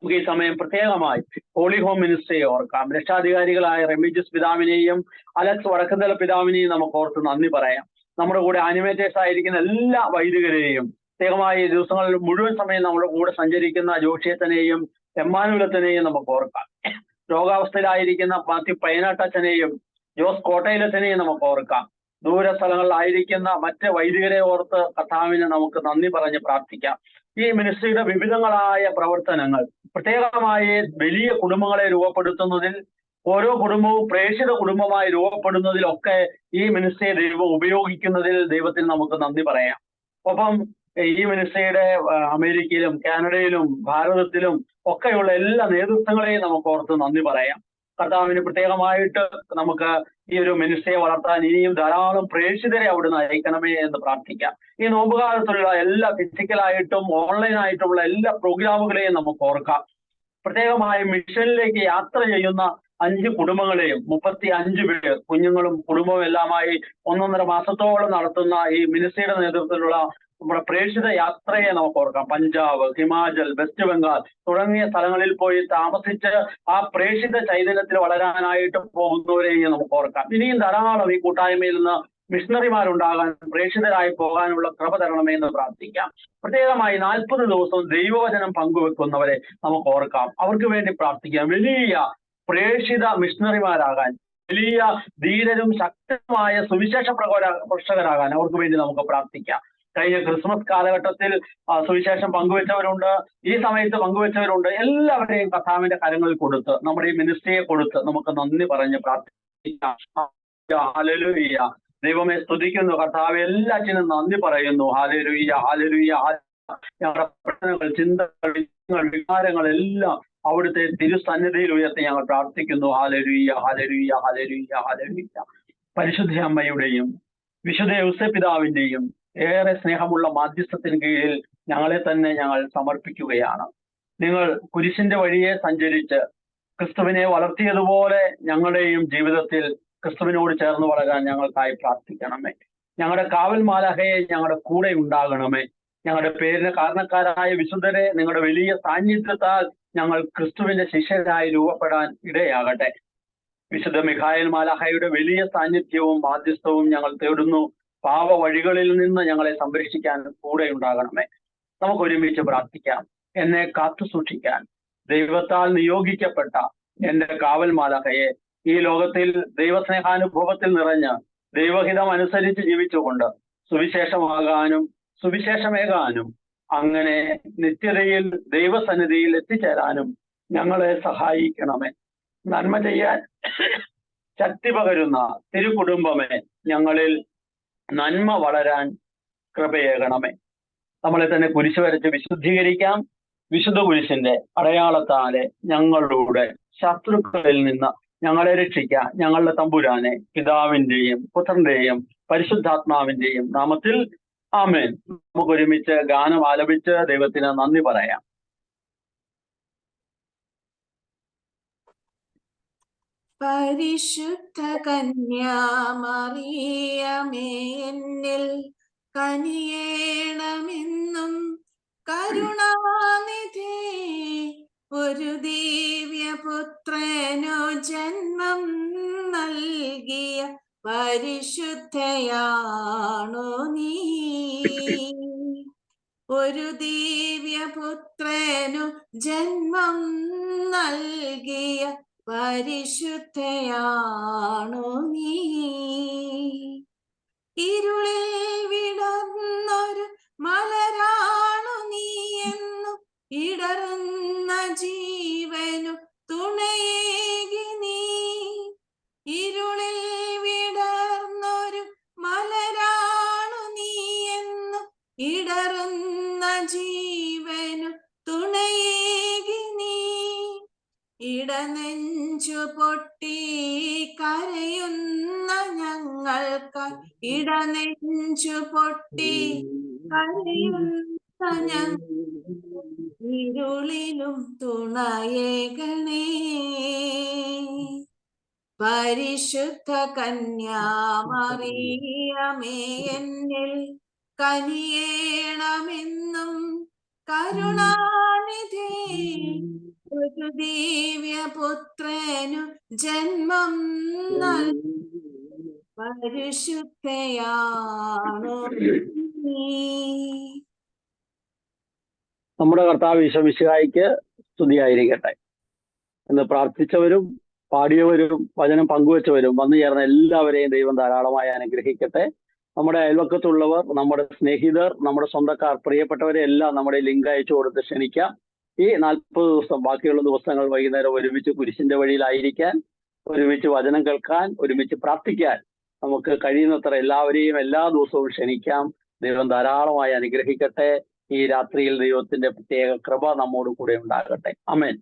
[SPEAKER 6] നമുക്ക് ഈ സമയം പ്രത്യേകമായി ഹോളി ഹോം മിനിസ്ട്രിയെ ഓർക്കാം. രക്ഷാധികാരികളായ റെമീജിയസ് പിതാവിനെയും അലക്സ് വടക്കന്തല പിതാവിനെയും നമുക്ക് ഓർത്ത് നന്ദി പറയാം. നമ്മുടെ കൂടെ ആനിമേറ്റേഴ്സ് ആയിരിക്കുന്ന എല്ലാ വൈദികരെയും, പ്രത്യേകമായി ഈ ദിവസങ്ങളിൽ മുഴുവൻ സമയം നമ്മുടെ കൂടെ സഞ്ചരിക്കുന്ന ജോഷിയത്തനെയും എമ്മാനുവലത്തിനെയും നമുക്ക് ഓർക്കാം. രോഗാവസ്ഥയിലായിരിക്കുന്ന മാത്യു പൈനാട്ടച്ഛനെയും ജോസ് കോട്ടയിലച്ഛനെയും നമുക്ക് ഓർക്കാം. ദൂര സ്ഥലങ്ങളിലായിരിക്കുന്ന മറ്റ് വൈദികരെ ഓർത്ത് കർത്താവിന് നമുക്ക് നന്ദി പറഞ്ഞ് പ്രാർത്ഥിക്കാം. ഈ മിനിസ്ട്രിയുടെ വിവിധങ്ങളായ പ്രവർത്തനങ്ങൾ പ്രത്യേകമായി വലിയ കുടുംബങ്ങളെ രൂപപ്പെടുത്തുന്നതിൽ, ഓരോ കുടുംബവും പ്രേക്ഷിത കുടുംബമായി രൂപപ്പെടുന്നതിലൊക്കെ ഈ മിനിസ്ട്രിയെ ദൈവം ഉപയോഗിക്കുന്നതിൽ ദൈവത്തിൽ നമുക്ക് നന്ദി പറയാം. ഒപ്പം ഈ മിനിസ്ട്രിയുടെ അമേരിക്കയിലും കാനഡയിലും ഭാരതത്തിലും ഒക്കെയുള്ള എല്ലാ നേതൃത്വങ്ങളെയും നമുക്ക് ഓർത്ത് നന്ദി പറയാം. കർത്താവിന് പ്രത്യേകമായിട്ട് നമുക്ക് ഈ ഒരു മിനിസ്ട്രിയെ വളർത്താൻ ഇനിയും ധാരാളം പ്രേക്ഷിതരെ അവിടുന്ന് അയക്കണമേ എന്ന് പ്രാർത്ഥിക്കാം. ഈ നോമ്പുകാലത്തുള്ള എല്ലാ ഫിസിക്കലായിട്ടും ഓൺലൈനായിട്ടുള്ള എല്ലാ പ്രോഗ്രാമുകളെയും നമുക്ക് ഓർക്കാം. പ്രത്യേകമായി മിഷനിലേക്ക് യാത്ര ചെയ്യുന്ന 5 കുടുംബങ്ങളെയും 35 പേർ, കുഞ്ഞുങ്ങളും കുടുംബവും എല്ലാമായി 1.5 മാസത്തോളം നടത്തുന്ന ഈ മിനിസ്ട്രിയുടെ നേതൃത്വത്തിലുള്ള നമ്മുടെ പ്രേക്ഷിത യാത്രയെ നമുക്ക് ഓർക്കാം. പഞ്ചാബ്, ഹിമാചൽ, വെസ്റ്റ് ബംഗാൾ തുടങ്ങിയ സ്ഥലങ്ങളിൽ പോയി താമസിച്ച് ആ പ്രേക്ഷിത ചൈതന്യത്തിൽ വളരാനായിട്ട് പോകുന്നവരെയും നമുക്ക് ഓർക്കാം. ഇനിയും ധാരാളം ഈ കൂട്ടായ്മയിൽ നിന്ന് മിഷണറിമാരുണ്ടാകാൻ, പ്രേക്ഷിതരായി പോകാനുള്ള കൃപ തരണമേ എന്ന് പ്രാർത്ഥിക്കാം. പ്രത്യേകമായി 40 ദിവസവും ദൈവവചനം പങ്കുവെക്കുന്നവരെ നമുക്ക് ഓർക്കാം. അവർക്ക് വേണ്ടി പ്രാർത്ഥിക്കാം. വലിയ പ്രേക്ഷിത മിഷണറിമാരാകാൻ, വലിയ ധീരരും ശക്തമായ സുവിശേഷ പ്രഘോഷകരാകാൻ അവർക്ക് വേണ്ടി നമുക്ക് പ്രാർത്ഥിക്കാം. കഴിഞ്ഞ ക്രിസ്മസ് കാലഘട്ടത്തിൽ സുവിശേഷം പങ്കുവെച്ചവരുണ്ട്, ഈ സമയത്ത് പങ്കുവെച്ചവരുണ്ട്. എല്ലാവരെയും കർത്താവിന്റെ കരങ്ങളിൽ കൊടുത്ത്, നമ്മുടെ ഈ മിനിസ്ട്രിയെ കൊടുത്ത് നമുക്ക് നന്ദി പറഞ്ഞ് പ്രാർത്ഥിക്കാം. ഹല്ലേലൂയ. ദൈവമേ സ്തുതിക്കുന്നു കർത്താവെ, എല്ലാറ്റിനും നന്ദി പറയുന്നു. Hallelujah, hallelujah. ഞങ്ങളുടെ പ്രശ്നങ്ങൾ, ചിന്തകൾ, വികാരങ്ങൾ എല്ലാം അവിടുത്തെ തിരുസന്നിധിയിൽ ഉയർത്തി ഞങ്ങൾ പ്രാർത്ഥിക്കുന്നു. Hallelujah, hallelujah, hallelujah, hallelujah. പരിശുദ്ധ അമ്മയുടെയും വിശുദ്ധ ഔസേപ്പ് പിതാവിന്റെയും ഏറെ സ്നേഹമുള്ള മാധ്യസ്ഥത്തിന് കീഴിൽ ഞങ്ങളെ തന്നെ ഞങ്ങൾ സമർപ്പിക്കുകയാണ്. നിങ്ങൾ കുരിശിന്റെ വഴിയെ സഞ്ചരിച്ച് ക്രിസ്തുവിനെ വളർത്തിയതുപോലെ ഞങ്ങളുടെയും ജീവിതത്തിൽ ക്രിസ്തുവിനോട് ചേർന്ന് വളരാൻ ഞങ്ങൾക്കായി പ്രാർത്ഥിക്കണമേ. ഞങ്ങളുടെ കാവൽ മാലാഖയെ ഞങ്ങളുടെ കൂടെ ഉണ്ടാകണമേ. ഞങ്ങളുടെ പേരിന് കാരണക്കാരായ വിശുദ്ധരെ നിങ്ങളുടെ വലിയ സാന്നിധ്യത്താൽ ഞങ്ങൾ ക്രിസ്തുവിന്റെ ശിഷ്യരായി രൂപപ്പെടാൻ ഇടയാകട്ടെ. വിശുദ്ധ മിഖായേൽ മാലാഖയുടെ വലിയ സാന്നിധ്യവും മാധ്യസ്ഥവും ഞങ്ങൾ തേടുന്നു. പാപ വഴികളിൽ നിന്ന് ഞങ്ങളെ സംരക്ഷിക്കാൻ കൂടെ ഉണ്ടാകണമേ. നമുക്ക് ഒരുമിച്ച് പ്രാർത്ഥിക്കാം. എന്നെ കാത്തു സൂക്ഷിക്കാൻ ദൈവത്താൽ നിയോഗിക്കപ്പെട്ട എന്റെ കാവൽ മാലാഖയെ, ഈ ലോകത്തിൽ ദൈവസ്നേഹാനുഭവത്തിൽ നിറഞ്ഞ് ദൈവഹിതം അനുസരിച്ച് ജീവിച്ചുകൊണ്ട് സുവിശേഷമാകാനും സുവിശേഷമേകാനും അങ്ങനെ നിത്യതയിൽ ദൈവസന്നിധിയിൽ എത്തിച്ചേരാനും ഞങ്ങളെ സഹായിക്കണമേ. നന്മ ചെയ്യാൻ ശക്തി പകരുന്ന തിരുകുടുംബമേ, ഞങ്ങളിൽ നന്മ വളരാൻ കൃപയേകണമേ. നമ്മളെ തന്നെ കുരിശ് വരച്ച് വിശുദ്ധീകരിക്കാം. വിശുദ്ധ കുരിശിന്റെ അടയാളത്താലെ ഞങ്ങളുടെ ശത്രുക്കളിൽ നിന്ന് ഞങ്ങളെ രക്ഷിക്കാൻ ഞങ്ങളുടെ തമ്പുരാനെ പിതാവിന്റെയും പുത്രന്റെയും പരിശുദ്ധാത്മാവിന്റെയും നാമത്തിൽ ആമേൻ. നമുക്ക് ഒരുമിച്ച് ഗാനം ആലപിച്ച് ദൈവത്തിന് നന്ദി പറയാം.
[SPEAKER 7] പരിശുദ്ധ കന്യാമറിയമേ, എന്നിൽ കനിയേണമെന്നും കരുണാനിധി, ഒരു ദിവ്യപുത്രനു ജന്മം നൽകിയ പരിശുദ്ധയാണോ നീ. ഒരു ദിവ്യപുത്രനു ജന്മം നൽകിയ പരിശുദ്ധയാണോ നീ. ഇരുളിൽ വിടർന്നൊരു മലരാണു നീ എന്നു ഇടറുന്ന ജീവനു തുണയേകി നീ. ഇരുളിൽ വിടർന്നൊരു മലരാണു നീ എന്നു ഇടറുന്ന ജീവനു തുണയേകി നീ. ഇടനെഞ്ചു പൊട്ടി കരയുന്ന ഞങ്ങൾക്കായി, ഇടനെഞ്ചു പൊട്ടി കരയുന്ന ഞങ്ങൾ ഇരുളിലും തുണയേകണേ. പരിശുദ്ധ കന്യാമറിയമേ, എന്നിൽ കനിയേണമെന്നും കരുണാനിധി, ഒരു ദിവ്യപുത്രനു ജന്മം പരിശുദ്ധയാണോ നീ.
[SPEAKER 6] നമ്മുടെ കർത്താവ് ഈശോ മിശിഹായ്ക്ക് സ്തുതിയായിരിക്കട്ടെ. എന്ന് പ്രാർത്ഥിച്ചവരും പാടിയവരും വചനം പങ്കുവച്ചവരും വന്നു ചേർന്ന എല്ലാവരെയും ദൈവം ധാരാളമായി അനുഗ്രഹിക്കട്ടെ. നമ്മുടെ അയൽവക്കത്തുള്ളവർ, നമ്മുടെ സ്നേഹിതർ, നമ്മുടെ സ്വന്തക്കാർ, പ്രിയപ്പെട്ടവരെ എല്ലാം നമ്മുടെ ലിങ്ക് അയച്ചു കൊടുത്ത് ക്ഷണിക്കാം. ഈ 40 ദിവസം, ബാക്കിയുള്ള ദിവസങ്ങൾ വൈകുന്നേരം ഒരുമിച്ച് കുരിശിന്റെ വഴിയിലായിരിക്കാൻ, ഒരുമിച്ച് വചനം കേൾക്കാൻ, ഒരുമിച്ച് പ്രാർത്ഥിക്കാൻ നമുക്ക് കഴിയുന്നത്ര എല്ലാവരെയും എല്ലാ ദിവസവും ക്ഷണിക്കാം. ദൈവം ധാരാളമായി അനുഗ്രഹിക്കട്ടെ. ഈ രാത്രിയിൽ ദൈവത്തിന്റെ പ്രത്യേക കൃപ നമ്മോട് കൂടെ ഉണ്ടാകട്ടെ. ആമേൻ.